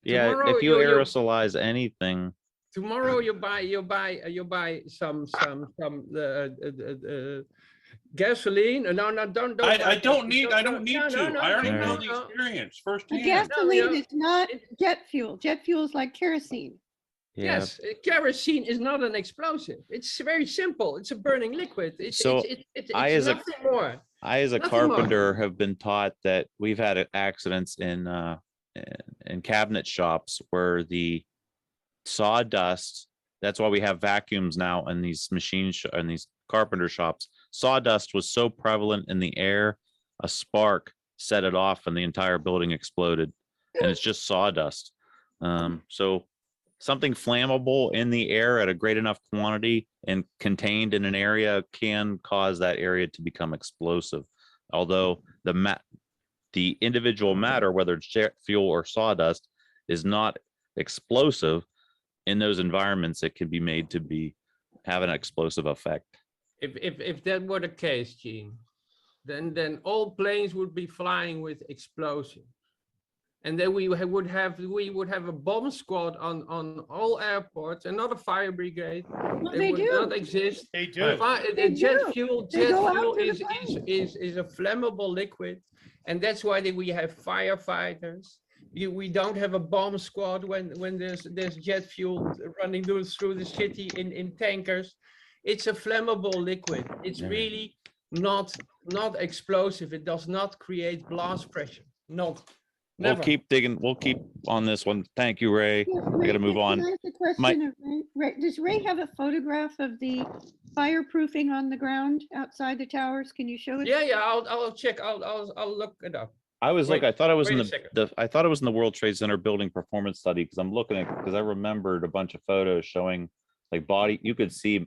Yeah, Tomorrow if you you'll- aerosolize anything, Tomorrow you buy some gasoline. No, don't. I don't need to. I already no, know no. the experience The firsthand. gasoline is not jet fuel. Jet fuel is like kerosene. yeah. Yes, kerosene is not an explosive. It's very simple. It's a burning liquid. It's I, as nothing more. a Nothing more. carpenter, have been taught that we've had accidents in cabinet shops where the sawdust. That's why we have vacuums now in these in these carpenter shops. Sawdust was so prevalent in the air, a spark set it off, and the entire building exploded. And it's just sawdust. So something flammable in the air at a great enough quantity and contained in an area can cause that area to become explosive. Although the individual matter, whether it's jet fuel or sawdust, is not explosive, in those environments it can be made to have an explosive effect. If that were the case, Gene, then all planes would be flying with explosion. And then we would have a bomb squad on all airports, and not a fire brigade. Well, They they would do. not exist. They do. Jet do. fuel They go out to the is a flammable liquid, and that's why we have firefighters. We don't have a bomb squad when there's jet fuel running through the city in tankers. It's a flammable liquid. It's really not explosive. It does not create blast pressure. No. We'll Never. keep digging. We'll keep on this one. Thank you, Ray. Yeah, I gotta move can on. I ask a question of Ray? Does Ray have a photograph of the fireproofing on the ground outside the towers? Can you show it? Yeah. I'll check. I'll look it up. I was like, I thought it was in wait a the I thought it was in the World Trade Center building performance study, because I'm looking at, because I remembered a bunch of photos showing like you could see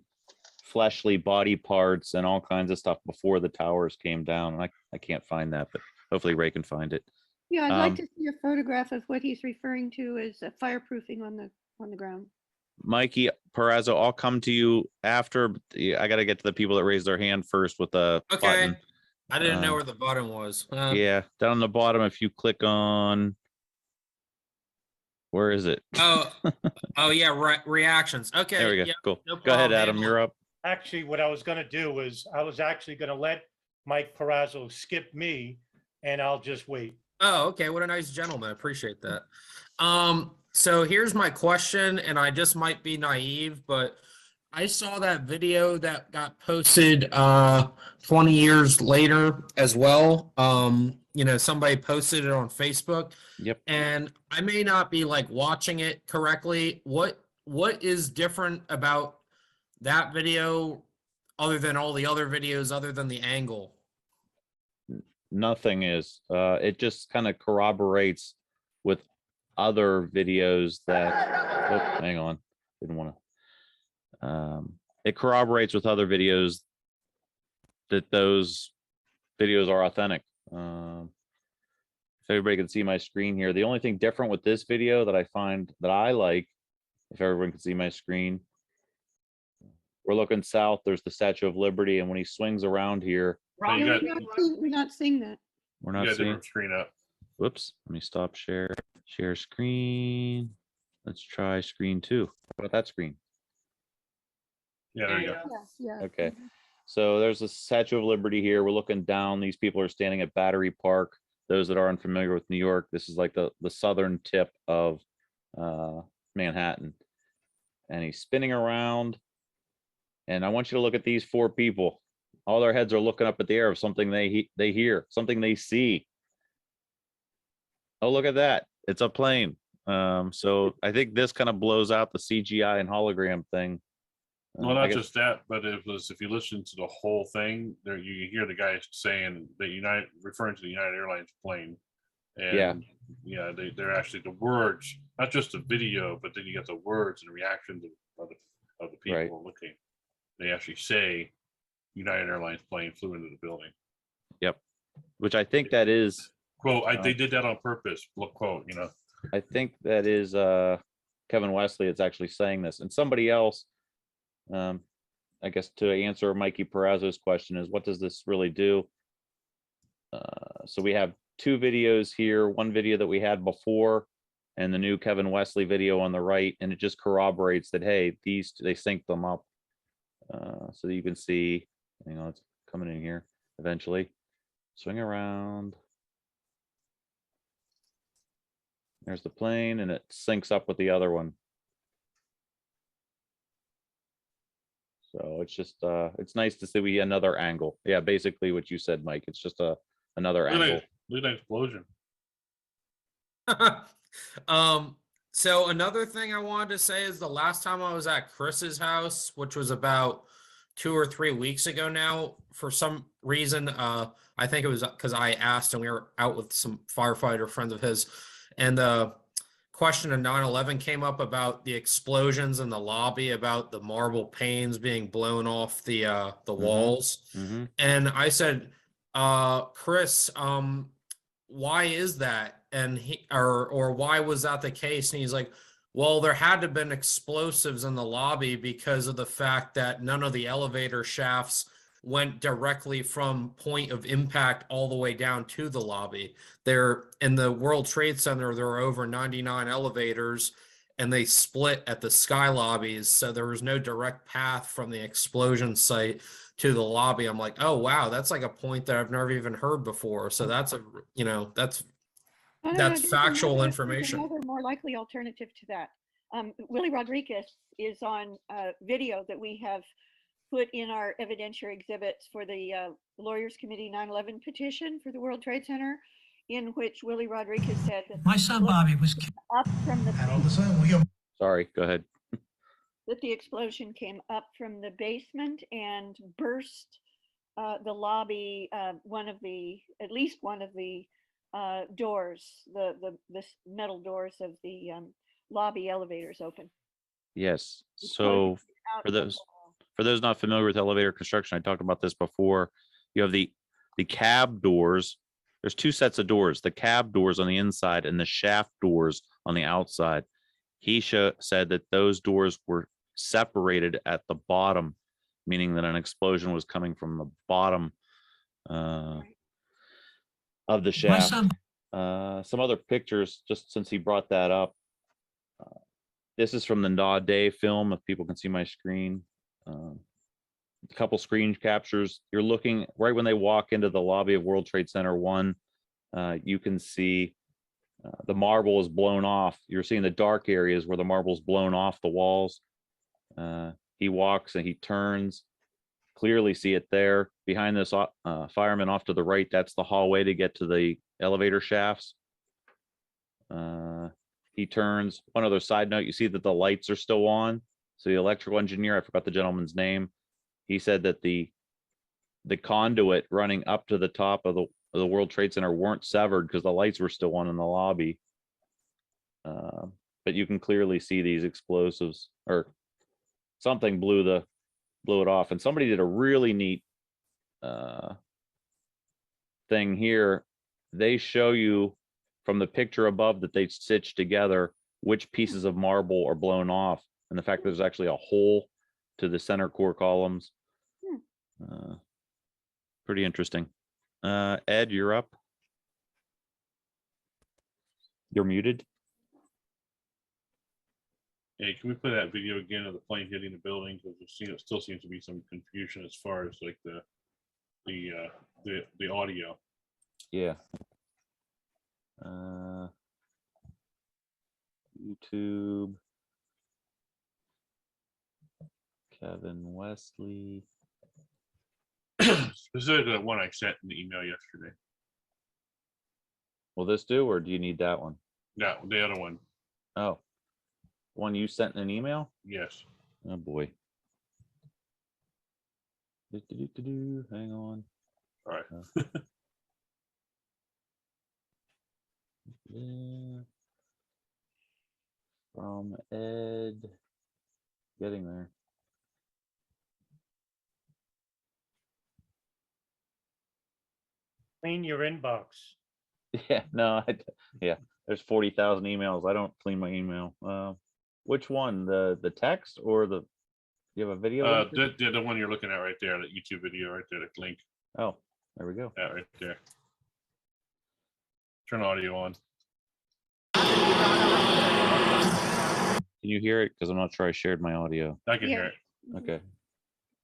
fleshly body parts and all kinds of stuff before the towers came down. And I can't find that, but hopefully Ray can find it. Yeah, I'd like to see a photograph of what he's referring to as fireproofing on the ground. Mikey, Porazzo, I'll come to you after. But I got to get to the people that raised their hand first with the button. I didn't know where the button was. Yeah, down on the bottom, if you click on, where is it? Oh yeah, reactions. Okay. There we go. Yeah, Cool. no Go ahead, problem, Adam. man. You're up. Actually, what I was going to do was I was actually going to let Mike Porazzo skip me, and I'll just wait. Oh, okay. What a nice gentleman. I appreciate that. So here's my question, and I just might be naive, but I saw that video that got posted 20 years later as well. Somebody posted it on Facebook. Yep. And I may not be like watching it correctly. What is different about that video other than all the other videos, other than the angle? Nothing is. It just kind of corroborates with other videos that. Oh, hang on. Didn't want to. It corroborates with other videos that those videos are authentic. If everybody can see my screen here, the only thing different with this video that I find that I like, if everyone can see my screen, we're looking south. There's the Statue of Liberty, and when he swings around here. So you No, got, we're not seeing that. We're you not got a seeing. different screen up. Whoops. Let me stop share screen. Let's try screen 2. About that screen. Yeah, there you go. Yeah. Okay. So there's the Statue of Liberty here. We're looking down. These people are standing at Battery Park. Those that are unfamiliar with New York, this is like the southern tip of Manhattan. And he's spinning around. And I want you to look at these four people. All their heads are looking up at the air of something they hear, something they see. Oh, look at that. It's a plane. So I think this kind of blows out the CGI and hologram thing. Well, I not guess- just that, but if you listen to the whole thing, there you hear the guy saying that referring to the United Airlines plane. And they're actually the words, not just the video, but then you get the words and reactions of the people Right. looking. They actually say United Airlines plane flew into the building. Yep. Which I think that is Quote, they did that on purpose. Look, quote, I think that is Kevin Westley that's actually saying this. And somebody else, I guess to answer Mikey Porazzo's question is, what does this really do? So we have two videos here, one video that we had before and the new Kevin Westley video on the right, and it just corroborates that, hey, they synced them up. So that you can see, it's coming in here eventually. Swing around. There's the plane, and it syncs up with the other one. So it's just, it's nice to see another angle. Yeah, basically what you said, Mike. It's just another angle. Look at that explosion. So another thing I wanted to say is the last time I was at Chris's house, which was about 2 or 3 weeks ago now, for some reason, I think it was because I asked and we were out with some firefighter friends of his, and the question of 9/11 came up about the explosions in the lobby, about the marble panes being blown off the walls. Mm-hmm. And I said, Chris, why is that? And or why was that the case? And he's like, well, there had to have been explosives in the lobby because of the fact that none of the elevator shafts went directly from point of impact all the way down to the lobby. There in the World Trade Center, there were over 99 elevators and they split at the sky lobbies. So there was no direct path from the explosion site to the lobby. I'm like, oh, wow, that's like a point that I've never even heard before. So that's that's factual information. There's another more likely alternative to that. Willie Rodriguez is on video that we have put in our evidentiary exhibits for the Lawyers Committee 9/11 petition for the World Trade Center, in which Willie Rodriguez said that My son Bobby was up from the and all of a sudden we got Sorry, go ahead. that the explosion came up from the basement and burst the lobby, at least one of the doors, the metal doors of the lobby elevators open. Yes. So for those not familiar with elevator construction, I talked about this before. You have the cab doors. There's two sets of doors, the cab doors on the inside and the shaft doors on the outside. He said that those doors were separated at the bottom, meaning that an explosion was coming from the bottom of the shaft. Some other pictures, just since he brought that up. This is from the Naw Day film, if people can see my screen. A couple screen captures. You're looking right when they walk into the lobby of World Trade Center 1. You can see the marble is blown off. You're seeing the dark areas where the marble's blown off the walls. He walks and he turns. Clearly see it there. Behind this fireman off to the right, that's the hallway to get to the elevator shafts. He turns. One other side note, you see that the lights are still on. So the electrical engineer, I forgot the gentleman's name. He said that the conduit running up to the top of the World Trade Center weren't severed because the lights were still on in the lobby. But you can clearly see these explosives, or something blew it off. And somebody did a really neat thing here. They show you from the picture above that they stitched together which pieces of marble are blown off, and the fact that there's actually a hole to the center core columns. Pretty interesting. Ed, you're up. You're muted. Hey, can we play that video again of the plane hitting the building? Because it still seems to be some confusion as far as like the audio. Yeah. YouTube. Kevin Westley. Specifically the one I sent in the email yesterday. Will this do, or do you need that one? No, the other one. Oh, one you sent in an email? Yes. Oh boy. Hang on. All right. Yeah. From Ed. Getting there. Clean your inbox. Yeah, no, yeah. There's 40,000 emails. I don't clean my email. Which one? The text or the? You have a video? The one you're looking at right there, the YouTube video right there, the link. Oh, there we go. That right there. Turn audio on. Can you hear it? Because I'm not sure I shared my audio. I can Yeah. hear it. Okay.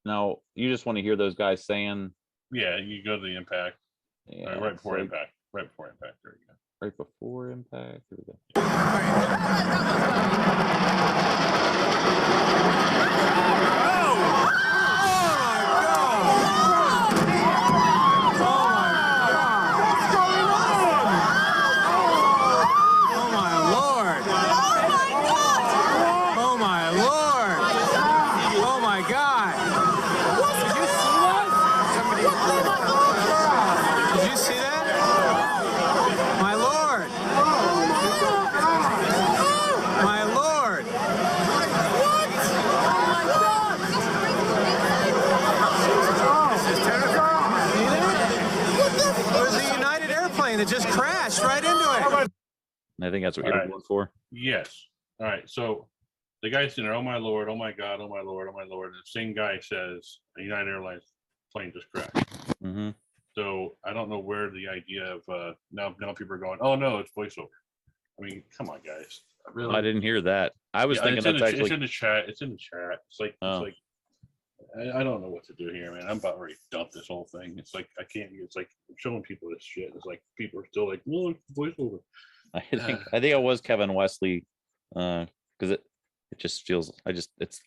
Now you just want to hear those guys saying? Yeah, you go to the impact. Yeah, Right it's before like impact. Right before impact. There you go. right before impact. Here we go. It just crashed right into it. And I think that's what All you're right. going for. Yes. All right. So the guy's in there, oh my Lord, oh my God, oh my Lord, oh my Lord. And the same guy says a United Airlines plane just crashed. Mm-hmm. So I don't know where the idea of now people are going, oh no, it's voiceover. I mean, come on, guys. Really? I didn't hear that. I was thinking it's in that's the, actually. it's in the chat. It's in the chat. It's like Oh. it's like I don't know what to do here, man. I'm about ready to dump this whole thing. It's like I can't. It's like I'm showing people this shit. It's like people are still like, "No, it's voiceover." I think it was Kevin Wesley, because it just feels. I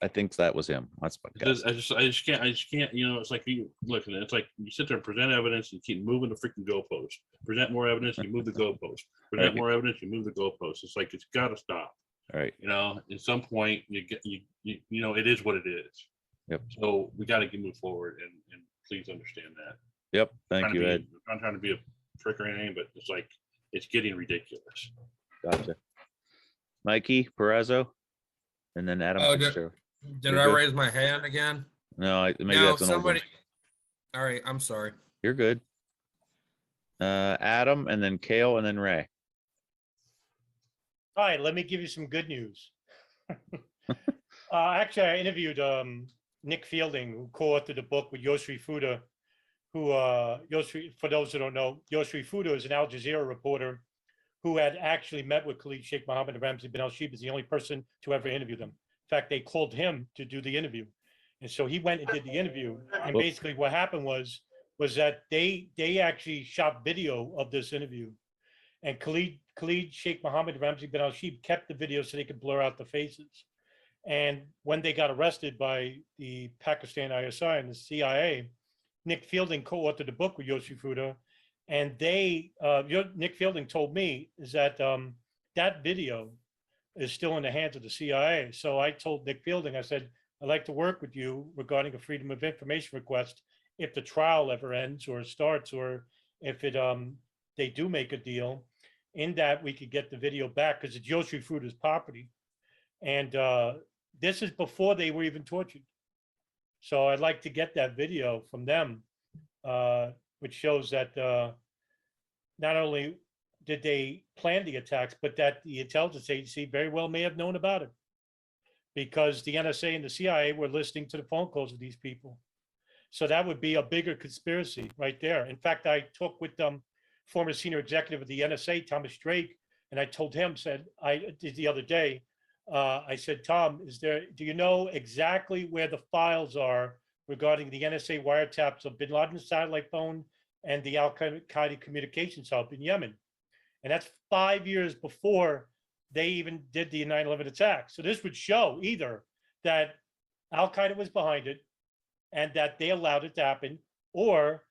think that was him. That's my guess. I just can't. You know, it's like you look at it. It's like you sit there and present evidence and keep moving the freaking goalpost. Present more evidence, you move the goalpost. Present Right. more evidence, you move the goalpost. It's like it's got to stop. All right. You know, at some point you get you know it is what it is. Yep. So we got to move forward, and please understand that. Yep. Thank you, Ed. I'm not trying to be a trick or anything, but it's like it's getting ridiculous. Gotcha. Mikey, Porazzo, and then Adam. Oh, Fitzgerald. Did You're I good? raise my hand again? No, maybe No, that's an old one. somebody. All right, I'm sorry. You're good. Adam, and then Cayle, and then Ray. All right, let me give you some good news. Actually, I interviewed Nick Fielding, who co-authored the book with Yoshri Fuda, who, for those who don't know, Yoshri Fuda is an Al Jazeera reporter who had actually met with Khalid Sheikh Mohammed and Ramzi bin Al-Shibh, is the only person to ever interview them. In fact, they called him to do the interview. And so he went and did the interview. And basically what happened was that they actually shot video of this interview. And Khalid Sheikh Mohammed and Ramzi bin Al-Shibh kept the video so they could blur out the faces. And when they got arrested by the Pakistan ISI and the CIA, Nick Fielding co-authored the book with Yoshi Fuda. And Nick Fielding told me is that that video is still in the hands of the CIA. So I told Nick Fielding, I said, I'd like to work with you regarding a Freedom of Information request if the trial ever ends or starts, or if they do make a deal, in that we could get the video back because it's Yoshi Fuda's property. And this is before they were even tortured. So I'd like to get that video from them, which shows that not only did they plan the attacks, but that the intelligence agency very well may have known about it, because the NSA and the CIA were listening to the phone calls of these people. So that would be a bigger conspiracy right there. In fact, I talked with former senior executive of the NSA, Thomas Drake, and I told him, the other day, I said, Tom, do you know exactly where the files are regarding the NSA wiretaps of bin Laden's satellite phone and the Al-Qaeda communications hub in Yemen? And that's 5 years before they even did the 9/11 attack. So this would show either that Al-Qaeda was behind it and that they allowed it to happen, or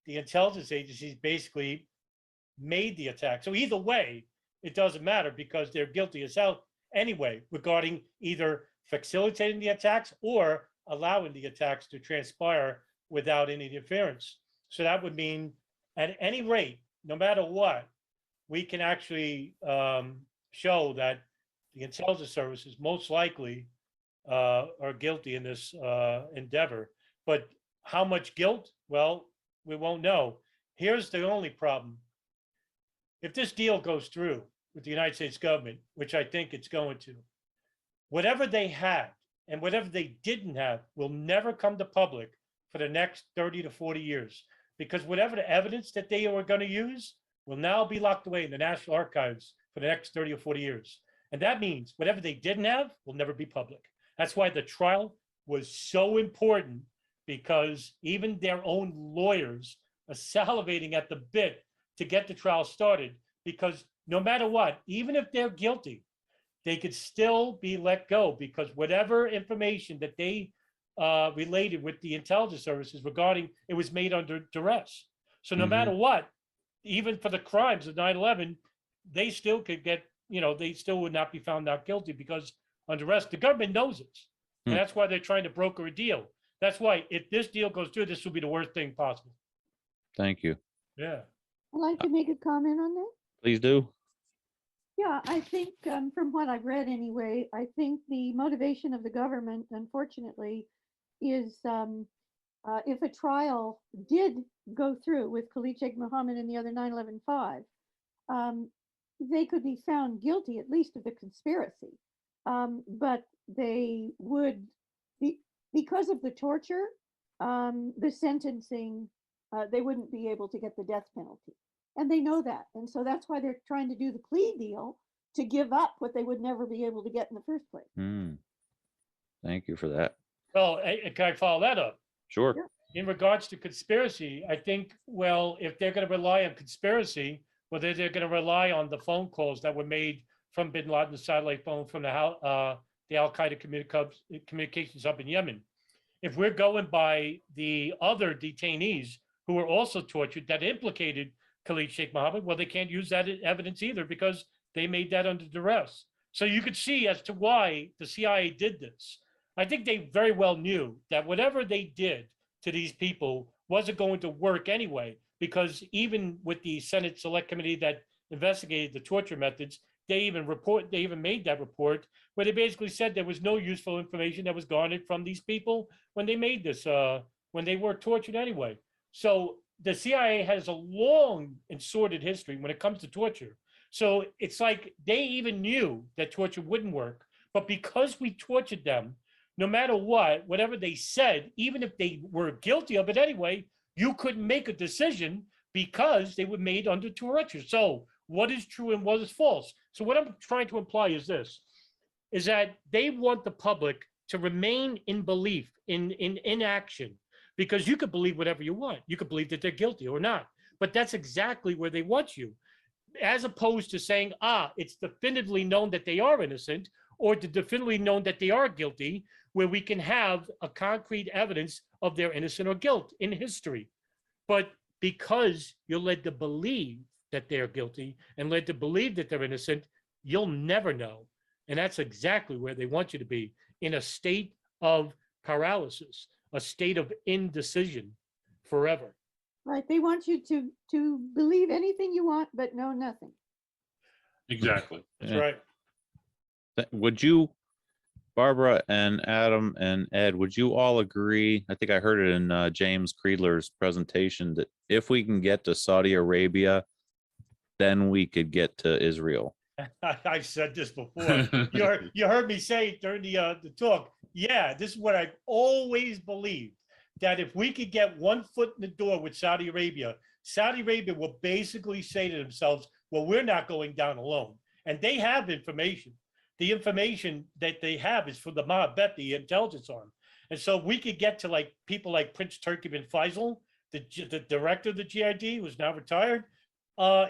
the intelligence agencies basically made the attack. So either way, it doesn't matter because they're guilty as hell anyway, regarding either facilitating the attacks or allowing the attacks to transpire without any interference. So that would mean at any rate, no matter what, we can actually show that the intelligence services most likely are guilty in this endeavor. But how much guilt? Well, we won't know. Here's the only problem. If this deal goes through with the United States government, which I think it's going to, whatever they had and whatever they didn't have will never come to public for the next 30 to 40 years, because whatever the evidence that they were going to use will now be locked away in the National Archives for the next 30 or 40 years. And that means whatever they didn't have will never be public. That's why the trial was so important, because even their own lawyers are salivating at the bit to get the trial started, because no matter what, even if they're guilty, they could still be let go, because whatever information that they related with the intelligence services regarding it was made under duress. So no matter what, even for the crimes of 9/11, they still could get, they still would not be found not guilty because under duress. The government knows it. And that's why they're trying to broker a deal. That's why if this deal goes through, this will be the worst thing possible. Thank you. Yeah. I'd like to make a comment on that. Please do. Yeah, I think from what I've read anyway, I think the motivation of the government, unfortunately, is if a trial did go through with Khalid Sheikh Mohammed and the other 9/11 they could be found guilty at least of the conspiracy. But they would, because of the torture, the sentencing, they wouldn't be able to get the death penalty. And they know that. And so that's why they're trying to do the plea deal to give up what they would never be able to get in the first place. Thank you for that. Well, can I follow that up? Sure. In regards to conspiracy, I think, well, if they're going to rely on conspiracy, well, they're going to rely on the phone calls that were made from bin Laden's satellite phone from the Al-Qaeda communications hub in Yemen. If we're going by the other detainees who were also tortured that implicated Khalid Sheikh Mohammed, well, they can't use that evidence either because they made that under duress. So you could see as to why the CIA did this. I think they very well knew that whatever they did to these people wasn't going to work anyway, because even with the Senate Select Committee that investigated the torture methods, they even made that report where they basically said there was no useful information that was garnered from these people when they made this, when they were tortured anyway. So the CIA has a long and sordid history when it comes to torture. So it's like they even knew that torture wouldn't work, but because we tortured them, no matter what, whatever they said, even if they were guilty of it anyway, you couldn't make a decision because they were made under torture. So what is true and what is false? So what I'm trying to imply is this, is that they want the public to remain in belief, in inaction, because you could believe whatever you want. You could believe that they're guilty or not, but that's exactly where they want you, as opposed to saying, it's definitively known that they are innocent, or to definitively known that they are guilty, where we can have a concrete evidence of their innocence or guilt in history. But because you're led to believe that they're guilty and led to believe that they're innocent, you'll never know. And that's exactly where they want you to be, in a state of paralysis, a state of indecision forever. Right. They want you to believe anything you want, but know nothing. Exactly. That's right. Would you, Barbara and Adam and Ed, would you all agree? I think I heard it in James Kreindler's presentation that if we can get to Saudi Arabia, then we could get to Israel. I've said this before. You heard me say it during the talk. Yeah, this is what I've always believed, that if we could get one foot in the door with Saudi Arabia will basically say to themselves, well, we're not going down alone. And they have information. the information that they have is from the Magaletta, the intelligence arm. And so we could get to like people like Prince Turki bin Faisal, the director of the GID, who's now retired.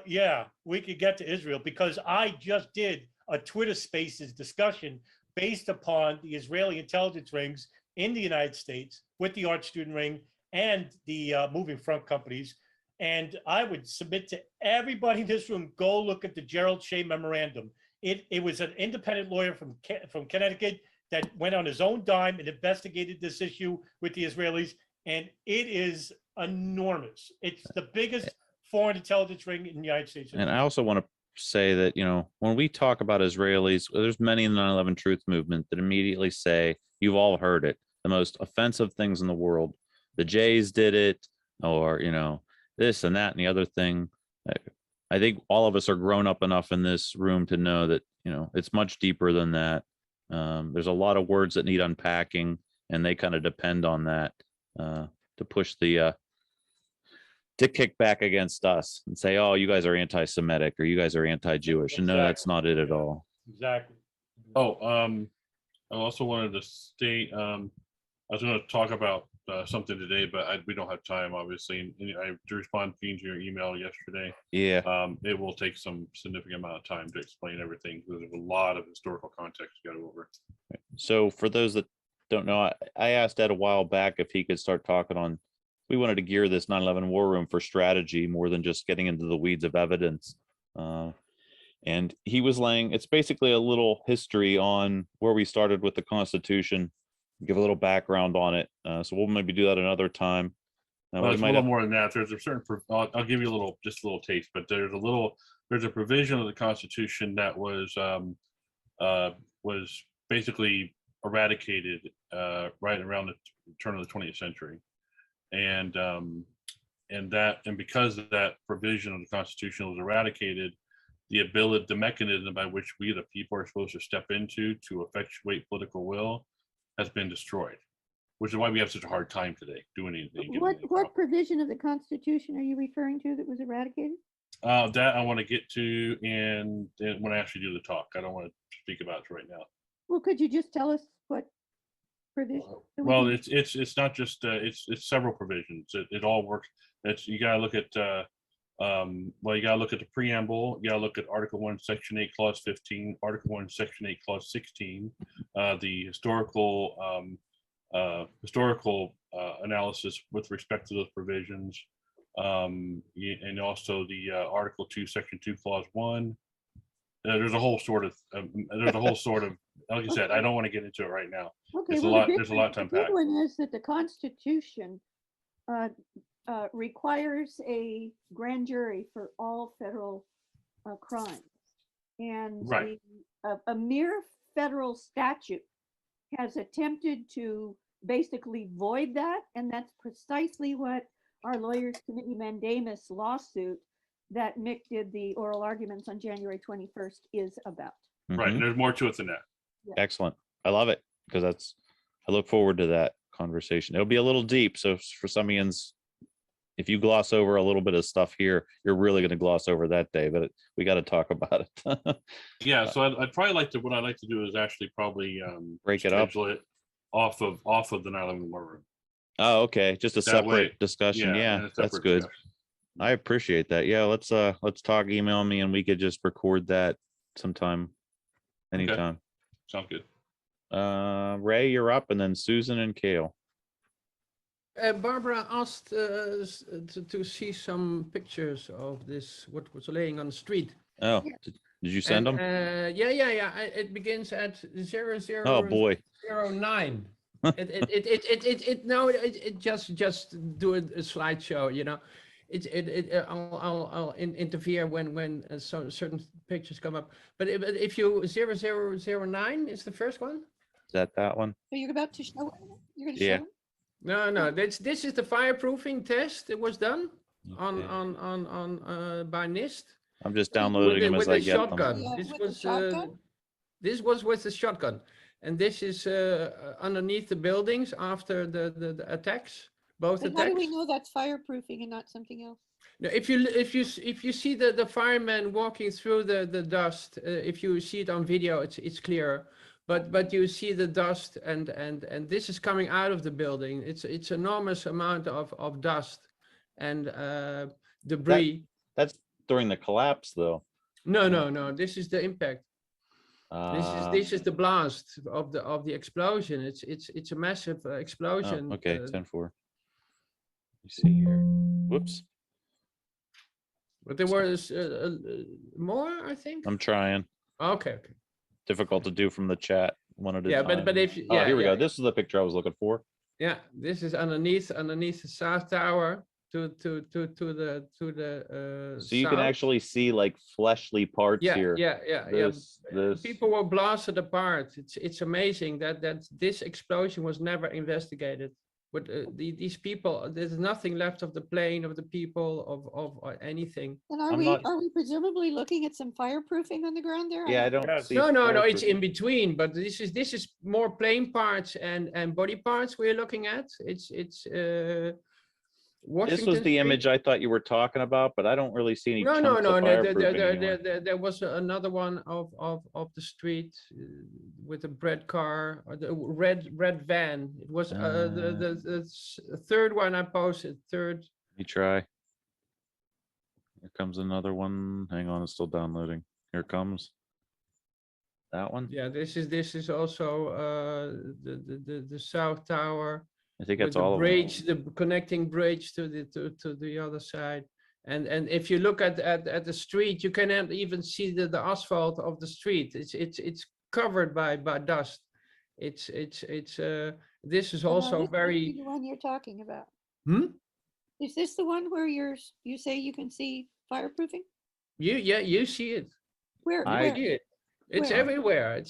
Yeah, we could get to Israel because I just did a Twitter Spaces discussion based upon the Israeli intelligence rings in the United States with the art student ring and the moving front companies. And I would submit to everybody in this room, go look at the Gerald Shea memorandum. It was an independent lawyer from Connecticut that went on his own dime and investigated this issue with the Israelis. And it is enormous. It's the biggest foreign intelligence ring in the United States. And I also want to say that, you know, when we talk about Israelis, there's many in the 9/11 truth movement that immediately say, you've all heard it, the most offensive things in the world. The Jays did it, or, you know, this and that and the other thing. I think all of us are grown up enough in this room to know that, you know, it's much deeper than that. There's a lot of words that need unpacking, and they kind of depend on that to push the to kick back against us and say, oh, you guys are anti-Semitic or you guys are anti-Jewish. And no, that's not it at all. Exactly. Oh, I also wanted to state, I was going to talk about something today, but we don't have time, obviously. And I to respond to your email yesterday. Yeah. It will take some significant amount of time to explain everything because there's a lot of historical context to go over. So for those that don't know, I asked Ed a while back if he could start talking on, we wanted to gear this 9/11 war room for strategy more than just getting into the weeds of evidence. And he was laying, it's basically a little history on where we started with the Constitution, give a little background on it. So we'll maybe do that another time. Well, it's a little more than that. There's a certain, I'll give you just a little taste, but there's a provision of the Constitution that was basically eradicated right around the turn of the 20th century. And because that provision of the Constitution was eradicated, the mechanism by which we, the people, are supposed to step into to effectuate political will has been destroyed, which is why we have such a hard time today doing anything. What provision of the Constitution are you referring to that was eradicated? That I want to get to and when I actually do the talk. I don't want to speak about it right now. Well, could you just tell us what provision? Well, it's not just it's several provisions. It all works. You gotta look at you gotta look at the preamble. You gotta look at Article 1, Section 8, Clause 15, Article 1, Section 8, Clause 16, the historical analysis with respect to those provisions, and also the Article 2, Section 2, Clause 1. There's a whole sort of like I said, I don't want to get into it right now. Okay, There's a lot to unpack. The big one is that the Constitution requires a grand jury for all federal crimes, and right. A mere federal statute has attempted to basically void that, and that's precisely what our Lawyers Committee mandamus lawsuit that Mick did the oral arguments on January 21st is about. Right, and there's more to it than that. Yeah. Excellent. I love it because I look forward to that conversation. It'll be a little deep. So for some Ians, if you gloss over a little bit of stuff here, you're really going to gloss over that day, but we got to talk about it. Yeah, so I'd probably like to, what I'd like to do is actually probably break it up off of the 9/11 war room. Oh, okay. Just a separate discussion. Yeah, that's good. Discussion. I appreciate that. Yeah, let's talk, email me, and we could just record that sometime, anytime. Okay. Sounds good. Ray, you're up, and then Susan and Cayle. Barbara asked to see some pictures of this, what was laying on the street. Oh, did you send them? Yeah. It begins at 0009. Oh boy. It just do a slideshow, you know. I'll interfere when certain pictures come up. But if you 0009 is the first one. Is that one? So you're about to show it? You're going to Yeah. show it? No. This is the fireproofing test that was done on by NIST. I'm just downloading them as I get shotgun. them. This was with the shotgun, and this is underneath the buildings after the attacks. Both But attacks. how do we know that's fireproofing and not something else? No, if you see the fireman walking through the dust, if you see it on video, it's clear. But you see the dust and this is coming out of the building. It's enormous amount of dust and debris. That's during the collapse, though. No. This is the impact. This is the blast of the explosion. It's a massive explosion. Oh, okay, 10-4. You see here. Whoops. But there was more, I think. I'm trying. Okay. Difficult to do from the chat one at a Yeah, time. but if Oh, here we go. This is the picture I was looking for. Yeah, this is underneath the south tower to the So you can actually see like fleshly parts here. This. People were blasted apart. It's amazing that this explosion was never investigated. But these people, there's nothing left of the plane, of the people, of anything. And are we presumably looking at some fireproofing on the ground there? Yeah, I don't see. No, it's in between. But this is more plane parts and body parts we're looking at. It's Washington This was the Street. image I thought you were talking about, but I don't really see any. No. chunks of fireproofing anywhere. There was another one of the street with a red car, or the red van. It was the third one I posted. Third. Let me try. Here comes another one. Hang on, it's still downloading. Here it comes. That one. Yeah, this is also the south tower. I think with that's the all of them. bridge, the connecting bridge to the other side. And if you look at the street, you cannot even see the asphalt of the street. It's covered by dust. This is also This very. must be the one you're talking about. Is this the one where you say you can see fireproofing? You see it. Where? You see it. It's Where? everywhere.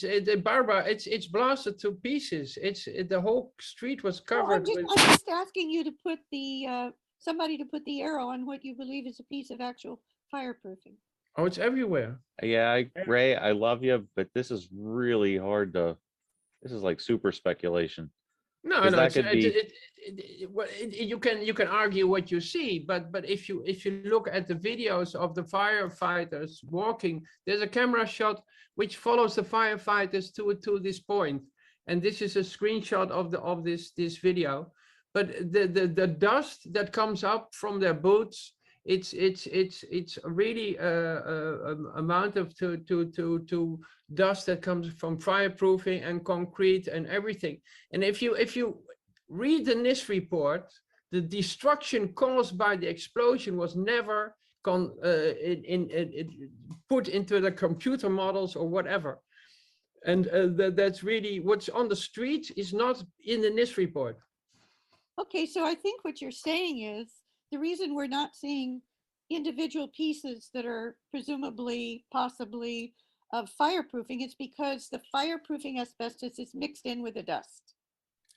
Barbara, it's blasted to pieces. The whole street was covered with. I'm just asking you to put somebody to put the arrow on what you believe is a piece of actual fireproofing. Oh, it's everywhere. Yeah, Ray, I love you, but this is really hard to. This is like super speculation. No, 'Cause no, that could be. you can argue what you see, but if you look at the videos of the firefighters walking, there's a camera shot which follows the firefighters to this point, and this is a screenshot of this video. But the dust that comes up from their boots, it's really amount of to dust that comes from fireproofing and concrete and everything. And if you read the NIST report, the destruction caused by the explosion was never put into the computer models or whatever. And that's really what's on the street is not in the NIST report. Okay, so I think what you're saying is the reason we're not seeing individual pieces that are presumably, possibly of fireproofing, it's because the fireproofing asbestos is mixed in with the dust.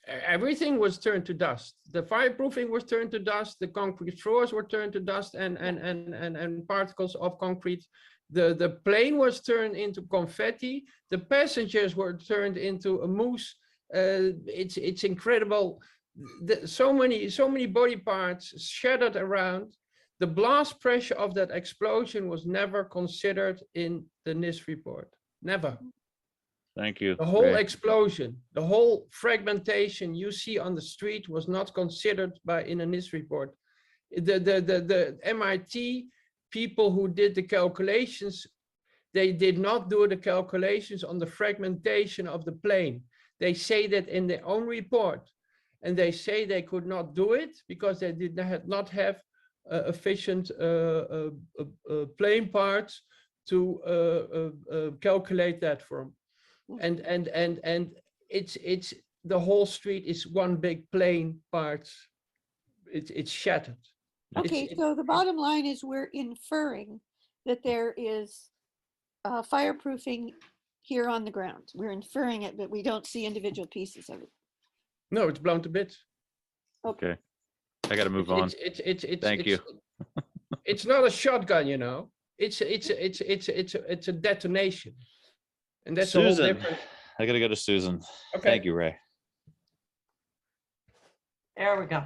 Everything was turned to dust. The fireproofing was turned to dust. The concrete floors were turned to dust and particles of concrete. The plane was turned into confetti. The passengers were turned into a mousse. It's incredible. So many body parts shattered around. The blast pressure of that explosion was never considered in the NIST report. Never. Thank you. The whole Ray. explosion, the whole fragmentation you see on the street was not considered in a NIST report. The MIT people who did the calculations, they did not do the calculations on the fragmentation of the plane. They say that in their own report, and they say they could not do it because they did not have efficient plane parts to calculate that from. And it's the whole street is one big plane parts. It's shattered. Okay, so the bottom line is we're inferring that there is fireproofing here on the ground. We're inferring it, but we don't see individual pieces of it. No, it's blown to bits. Okay. I got to move on. Thank you. It's not a shotgun, you know. It's a detonation, and that's a whole Susan. different. I got to go to Susan. Okay. Thank you, Ray. There we go.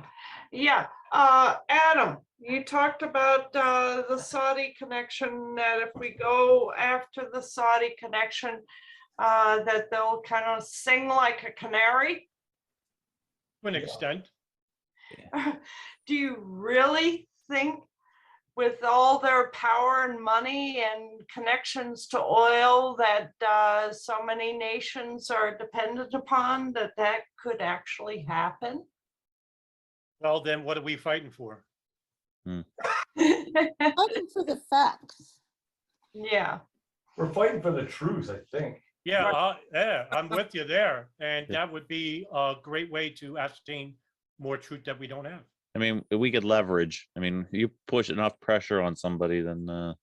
Yeah, Adam, you talked about the Saudi connection, that if we go after the Saudi connection, that they'll kind of sing like a canary. To an extent. Do you really think with all their power and money and connections to oil that so many nations are dependent upon, that that could actually happen? Well, then what are we fighting for? Fighting for the facts. Yeah. We're fighting for the truth, I think. Yeah, yeah, I'm with you there. And that would be a great way to ascertain more truth that we don't have. I mean, we could leverage. I mean, you push enough pressure on somebody, then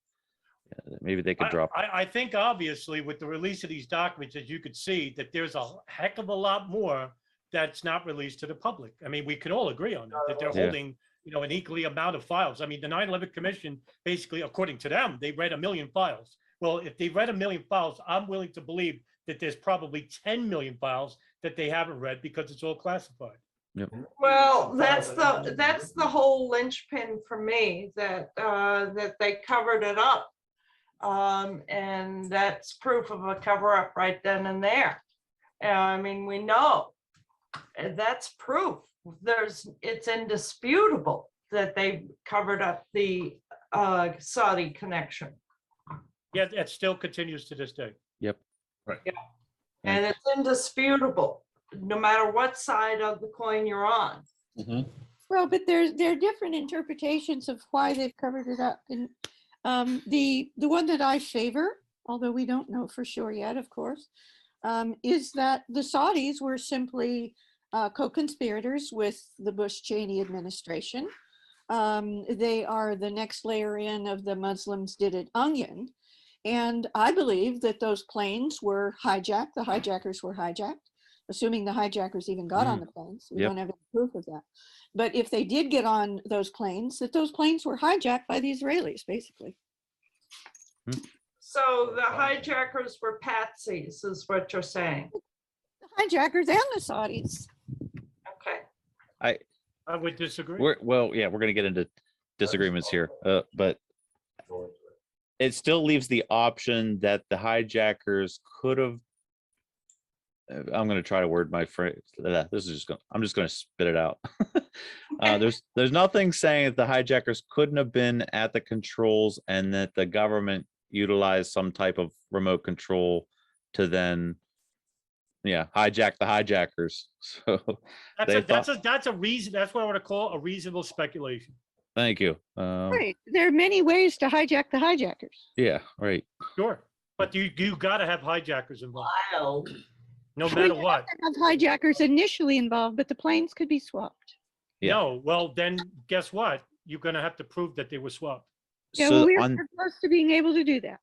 maybe they could drop. I think obviously with the release of these documents, as you could see, that there's a heck of a lot more that's not released to the public. I mean, we can all agree on that they're holding, an equally amount of files. I mean, the 9/11 Commission, basically, according to them, they read 1 million files. Well, if they read 1 million files, I'm willing to believe that there's probably 10 million files that they haven't read because it's all classified. Yep. Well, that's the whole linchpin for me, that that they covered it up. And that's proof of a cover up right then and there. I mean, we know that's proof. It's indisputable that they covered up the Saudi connection. Yeah, it still continues to this day. Yep. Right. Yeah. And it's indisputable, no matter what side of the coin you're on. Well, but there are different interpretations of why they've covered it up. And the one that I favor, although we don't know for sure yet, of course, is that the Saudis were simply co-conspirators with the Bush-Cheney administration. They are the next layer in of the Muslims did it onion. And I believe that those planes were hijacked. The hijackers were hijacked, assuming the hijackers even got on the planes. We don't have any proof of that. But if they did get on those planes, that those planes were hijacked by the Israelis, basically. So the hijackers were patsies, is what you're saying. The hijackers and the Saudis. Okay. I would disagree. We're going to get into disagreements here, but it still leaves the option that the hijackers could have. I'm going to try to word my phrase. I'm just going to spit it out. There's nothing saying that the hijackers couldn't have been at the controls and that the government utilized some type of remote control to then, hijack the hijackers. So that's a reason. That's what I want to call a reasonable speculation. Thank you. Right. There are many ways to hijack the hijackers. Yeah. Right. Sure, but you got to have hijackers involved. Wow. No matter what. Have hijackers initially involved, but the planes could be swapped. Yeah. No, well then, guess what? You're going to have to prove that they were swapped. Yeah, So well, we're on close to being able to do that.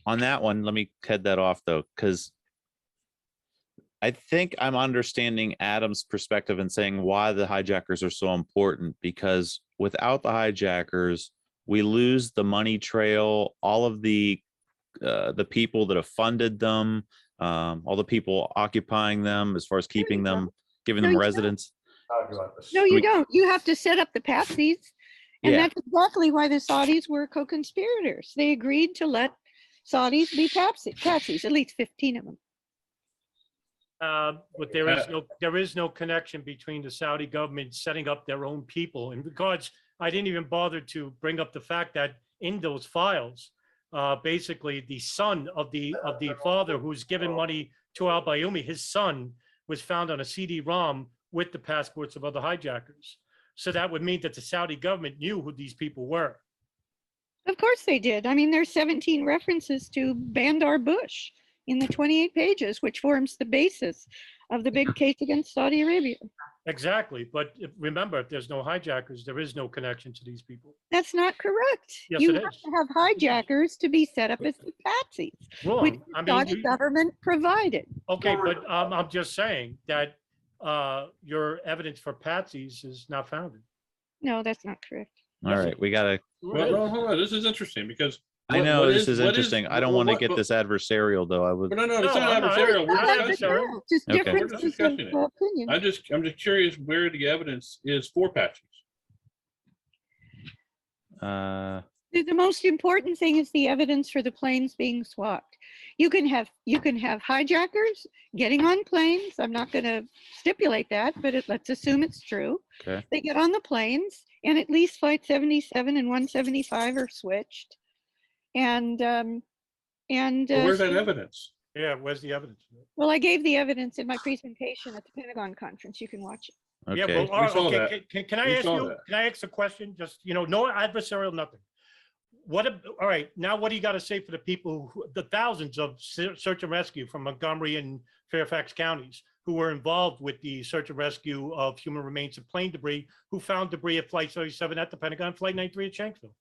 that one, let me head that off though, because I think I'm understanding Adam's perspective and saying why the hijackers are so important, because without the hijackers, we lose the money trail, all of the people that have funded them, all the people occupying them as far as keeping them, giving them residence. No, you don't. You have to set up the patsies. And Yeah. that's exactly why the Saudis were co-conspirators. They agreed to let Saudis be patsies, at least 15 of them. But there is no connection between the Saudi government setting up their own people. In regards, I didn't even bother to bring up the fact that in those files, basically the son of the father who's given money to Al Bayoumi, his son was found on a CD-ROM with the passports of other hijackers. So that would mean that the Saudi government knew who these people were. Of course they did. I mean, there's 17 references to Bandar Bush in the 28 pages, which forms the basis of the big case against Saudi Arabia. Exactly. But remember, if there's no hijackers, there is no connection to these people. That's not correct. Yes, You it have is. to have hijackers to be set up as the patsies, Wrong. which I the mean, Saudi government provided. Okay, but I'm just saying that your evidence for patsies is not founded. No, that's not correct. All right, we gotta. Well, hold on. This is interesting because I know this is interesting. I don't want to get this adversarial though. I would. No, it's not adversarial. We're discussing. Just Okay. differences discussing of it. opinion. I'm just curious where the evidence is for patsies. The most important thing is the evidence for the planes being swapped. You can have hijackers getting on planes. I'm not going to stipulate that, but let's assume it's true. Okay. They get on the planes, and at least Flight 77 and 175 are switched. And Where's that evidence? Yeah, where's the evidence? well, I gave the evidence in my presentation at the Pentagon conference. You can watch it. Okay. Yeah, well, all right, saw okay, that. can I We ask saw you, that. can I ask a question? Just, no adversarial, nothing. All right, now what do you got to say for the people, the thousands of search and rescue from Montgomery and Fairfax counties who were involved with the search and rescue of human remains of plane debris, who found debris at Flight 77 at the Pentagon, Flight 93 at Shanksville?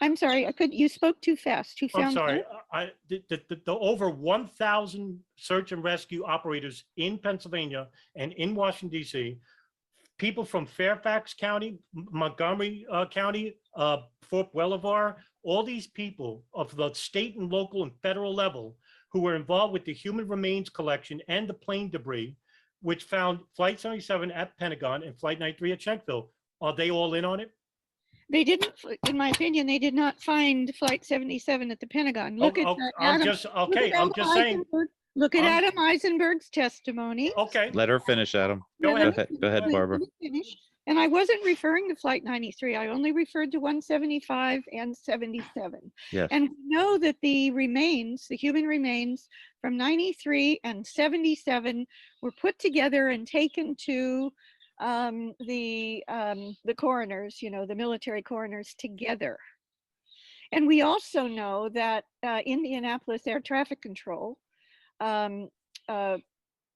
I'm sorry, you spoke too fast. Who I'm found sorry, what? the over 1,000 search and rescue operators in Pennsylvania and in Washington, DC, people from Fairfax County, Montgomery County, Fort Belvoir, all these people of the state and local and federal level who were involved with the human remains collection and the plane debris, which found Flight 77 at Pentagon and Flight 93 at Shanksville. Are they all in on it? They didn't, in my opinion, they did not find Flight 77 at the Pentagon. Look at I'm just saying. Look at Adam Eisenberg's testimony. Okay. Let her finish, Adam. Go ahead. Go ahead, Barbara. Finish. And I wasn't referring to Flight 93. I only referred to 175 and 77. Yes. And we know that the human remains from 93 and 77 were put together and taken to the coroners, the military coroners together. And we also know that Indianapolis Air Traffic Control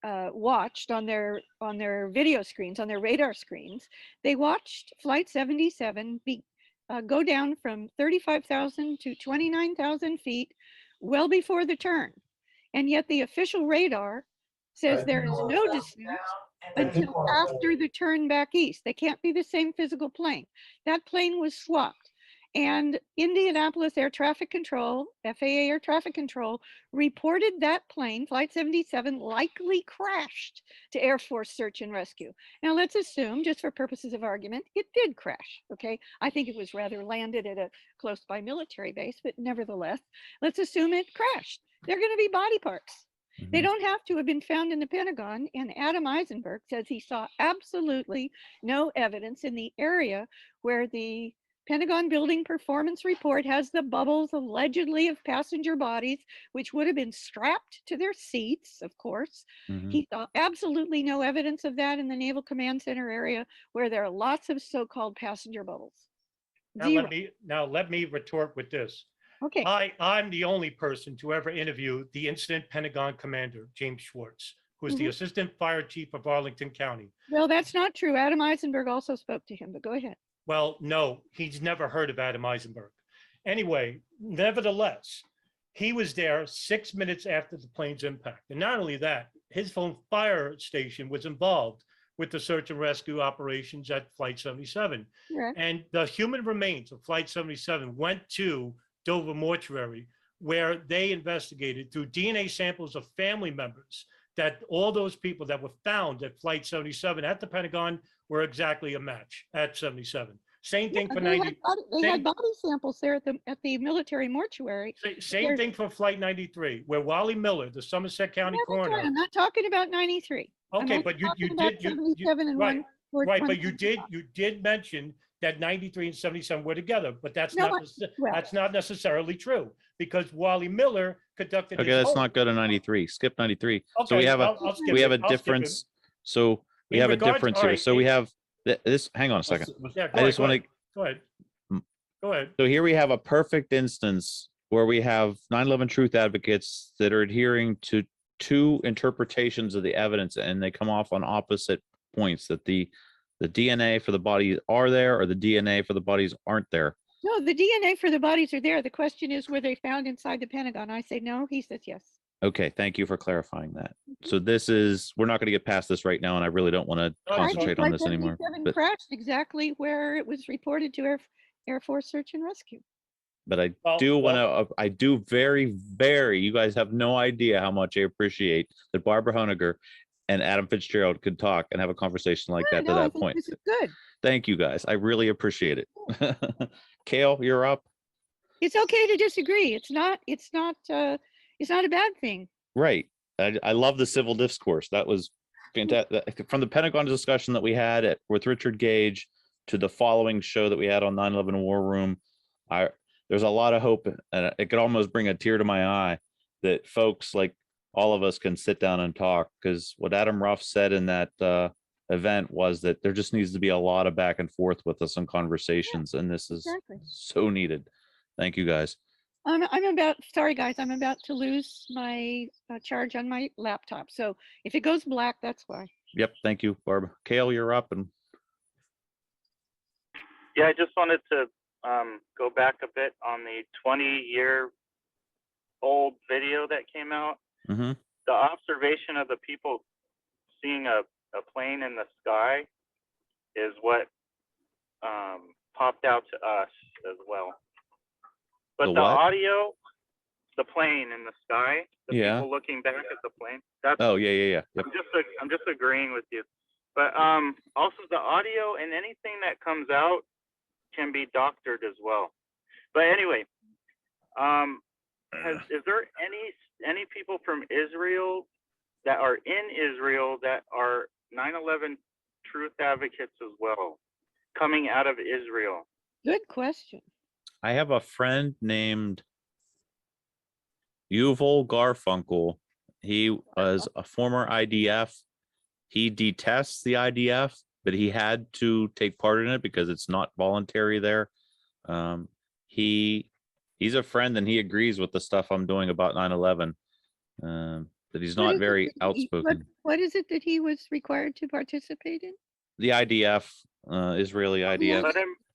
watched on their video screens, on their radar screens, they watched Flight 77 go down from 35,000 to 29,000 feet well before the turn. And yet the official radar says there is no descent until after the turn back east. They can't be the same physical plane. That plane was swapped. And Indianapolis Air Traffic Control, FAA Air Traffic Control, reported that plane, Flight 77, likely crashed to Air Force Search and Rescue. Now let's assume, just for purposes of argument, it did crash, okay? I think it was rather landed at a close by military base, but nevertheless, let's assume it crashed. They're gonna be body parts. They don't have to have been found in the Pentagon, and Adam Eisenberg says he saw absolutely no evidence in the area where the Pentagon Building Performance Report has the bubbles allegedly of passenger bodies, which would have been strapped to their seats, of course. He saw absolutely no evidence of that in the Naval Command Center area, where there are lots of so-called passenger bubbles. Now let me retort with this. Okay. I'm the only person to ever interview the incident Pentagon commander, James Schwartz, who is the assistant fire chief of Arlington County. Well, that's not true. Adam Eisenberg also spoke to him, but go ahead. Well, no, he's never heard of Adam Eisenberg. Anyway, nevertheless, he was there 6 minutes after the plane's impact. And not only that, his own fire station was involved with the search and rescue operations at Flight 77. Yeah. And the human remains of Flight 77 went to Dover Mortuary, where they investigated through DNA samples of family members that all those people that were found at Flight 77 at the Pentagon were exactly a match at 77. Same thing for 90. They had body samples there at the military mortuary. Same thing for Flight 93, where Wally Miller, the Somerset County coroner. I'm not talking about 93. Okay, but you did right, but you did mention that 93 and 77 were together, but that's not necessarily true, because Wally Miller conducted. Okay, let's not go to 93. Skip 93. Okay, So we have I'll skip we have it. a I'll skip difference. it. So we In have a regards- difference all here. right, So we have this. Hang on a second. Yeah, I just want to. Go ahead. Go ahead. So here we have a perfect instance where we have 9/11 truth advocates that are adhering to two interpretations of the evidence, and they come off on opposite points, that the DNA for the bodies are there, or the DNA for the bodies aren't there. No, the DNA for the bodies are there. The question is, were they found inside the Pentagon? I say no. He says yes. Okay, thank you for clarifying that. So this is, we're not going to get past this right now, and I really don't want to concentrate on this anymore. But Crashed exactly where it was reported to Air Force Search and Rescue. But I do want to, I do very, you guys have no idea how much I appreciate that Barbara Honegger and Adam Fitzgerald could talk and have a conversation like Yeah, that no, to I that think point. this is good. Thank you guys. I really appreciate it. Cayle, you're up. It's okay to disagree. It's not a bad thing. Right. I love the civil discourse. That was fantastic. From the Pentagon discussion that we had with Richard Gage to the following show that we had on 9/11 War Room, there's a lot of hope, and it could almost bring a tear to my eye that folks like all of us can sit down and talk, because what Adam Ruff said in that event was that there just needs to be a lot of back and forth with us and conversations, and this is Exactly. so needed. Thank you guys. Sorry guys, I'm about to lose my charge on my laptop. So if it goes black, that's why. Yep. Thank you, Barb. Cayle, you're up. And yeah, I just wanted to go back a bit on the 20-year-old video that came out. Mm-hmm. The observation of the people seeing a plane in the sky is what popped out to us as well. But the audio, the plane in the sky, the people looking back at the plane. That's, yeah. Yep. I'm just agreeing with you. But also the audio and anything that comes out can be doctored as well. But anyway, is there any people from Israel that are in Israel that are 9/11 truth advocates as well, coming out of Israel? Good question. I have a friend named Yuval Garfunkel. He was a former IDF. He detests the IDF, but he had to take part in it because it's not voluntary there. He's a friend, and he agrees with the stuff I'm doing about 9/11. But he's not very outspoken. What is it that he was required to participate in? The IDF, Israeli IDF.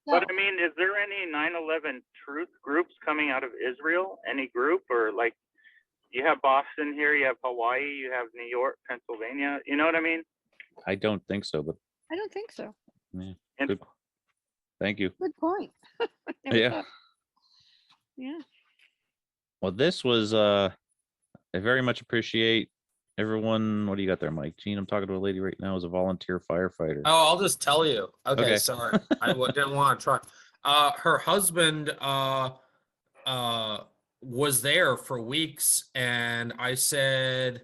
But I mean, is there any 9/11 truth groups coming out of Israel? Any group, or like you have Boston here, you have Hawaii, you have New York, Pennsylvania. You know what I mean? I don't think so, but I don't think so. yeah, good. Thank you. Good point. Yeah. Yeah. Well, this was I very much appreciate everyone. What do you got there, Mike? Gene, I'm talking to a lady right now who's a volunteer firefighter. Oh, I'll just tell you. Okay. Okay. Sorry. I didn't want to try. Her husband was there for weeks, and I said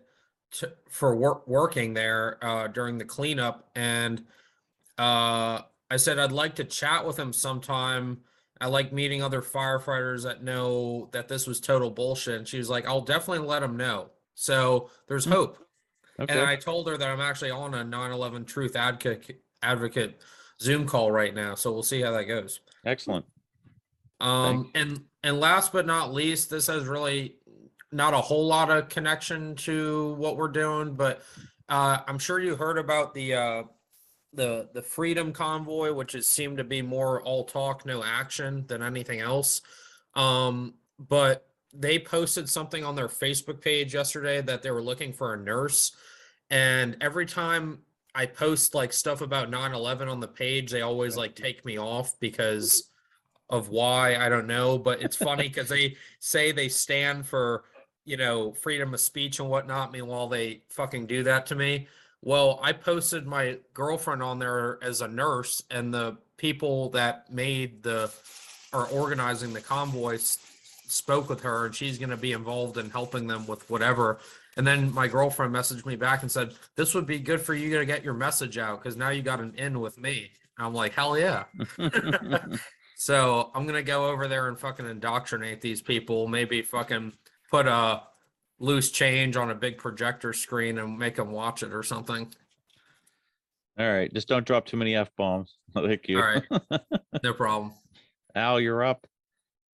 working there during the cleanup, and I said I'd like to chat with him sometime. I like meeting other firefighters that know that this was total bullshit. And she was like, I'll definitely let him know. So there's hope. Okay. And I told her that I'm actually on a 9/11 truth advocate Zoom call right now. So we'll see how that goes. Excellent. And last but not least, this has really not a whole lot of connection to what we're doing, but I'm sure you heard about the Freedom Convoy, which has seemed to be more all talk, no action than anything else. But they posted something on their Facebook page yesterday that they were looking for a nurse. And every time I post like stuff about 9/11 on the page, they always like take me off because of why, I don't know. But it's funny because they say they stand for, freedom of speech and whatnot. Meanwhile, they fucking do that to me. Well, I posted my girlfriend on there as a nurse, and the people that are organizing the convoy spoke with her, and she's going to be involved in helping them with whatever. And then my girlfriend messaged me back and said, this would be good for you to get your message out because now you got an in with me. And I'm like, hell yeah. So I'm going to go over there and fucking indoctrinate these people, maybe fucking put a loose change on a big projector screen and make them watch it or something. All right. Just don't drop too many F-bombs. Thank you. All right. No problem. Al, you're up.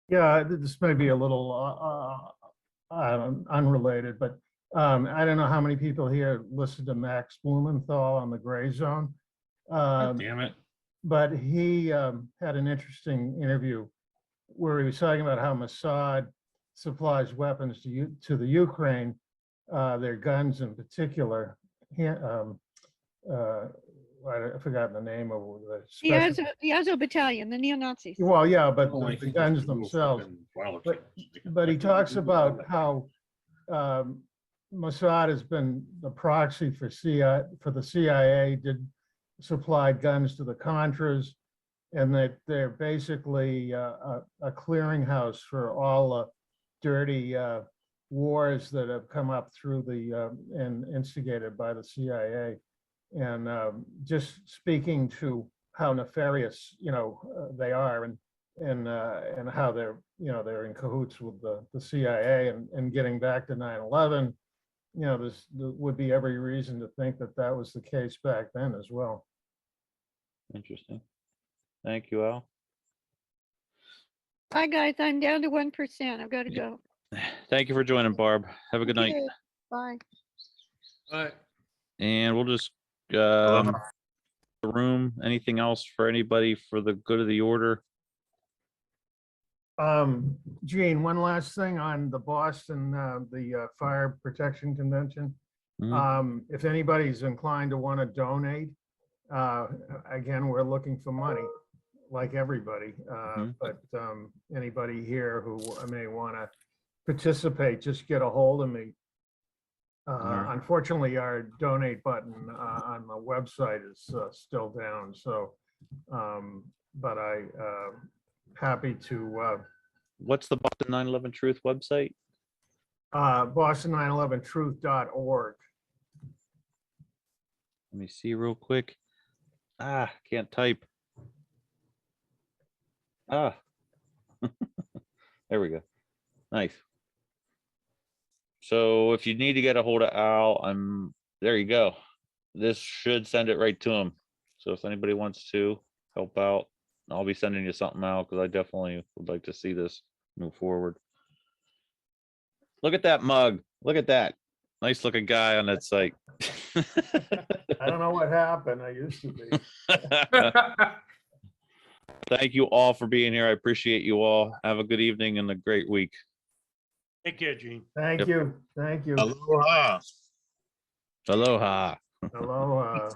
Yeah, this may be a little unrelated, but I don't know how many people here listened to Max Blumenthal on the Gray Zone. Damn it. But he had an interesting interview where he was talking about how Mossad supplies weapons to the Ukraine, their guns in particular. I forgot the name of the The Azov Battalion, the neo-Nazis. well, yeah, but the guns themselves. But he talks about how Mossad has been the proxy for the CIA, did supply guns to the Contras, and that they're basically a clearinghouse for all the dirty wars that have come up through and instigated by the CIA. And just speaking to how nefarious, they are, and how they're in cahoots with the CIA, and getting back to 9/11, there would be every reason to think that that was the case back then as well. Interesting. Thank you, Al. Hi, guys. I'm down to 1%. I've got to go. Thank you for joining, Barb. Have a good night. Okay, bye. And we'll just the room. Anything else for anybody for the good of the order? Gene, one last thing on the Boston, the Fire Protection Convention. If anybody's inclined to want to donate, again, we're looking for money, like everybody. But anybody here who may want to participate, just get a hold of me. Unfortunately, our donate button on the website is still down. So, but I happy to. What's the Boston 9/11 Truth website? Boston911truth.org. Let me see real quick. Can't type. There we go. Nice. So if you need to get a hold of Al, there you go. This should send it right to him. So if anybody wants to help out, I'll be sending you something out, because I definitely would like to see this move forward. Look at that mug. Look at that. Nice looking guy on that site. I don't know what happened. I used to be. Thank you all for being here. I appreciate you all. Have a good evening and a great week. Take care, Gene. Thank you. Thank you. Aloha. Aloha. Aloha.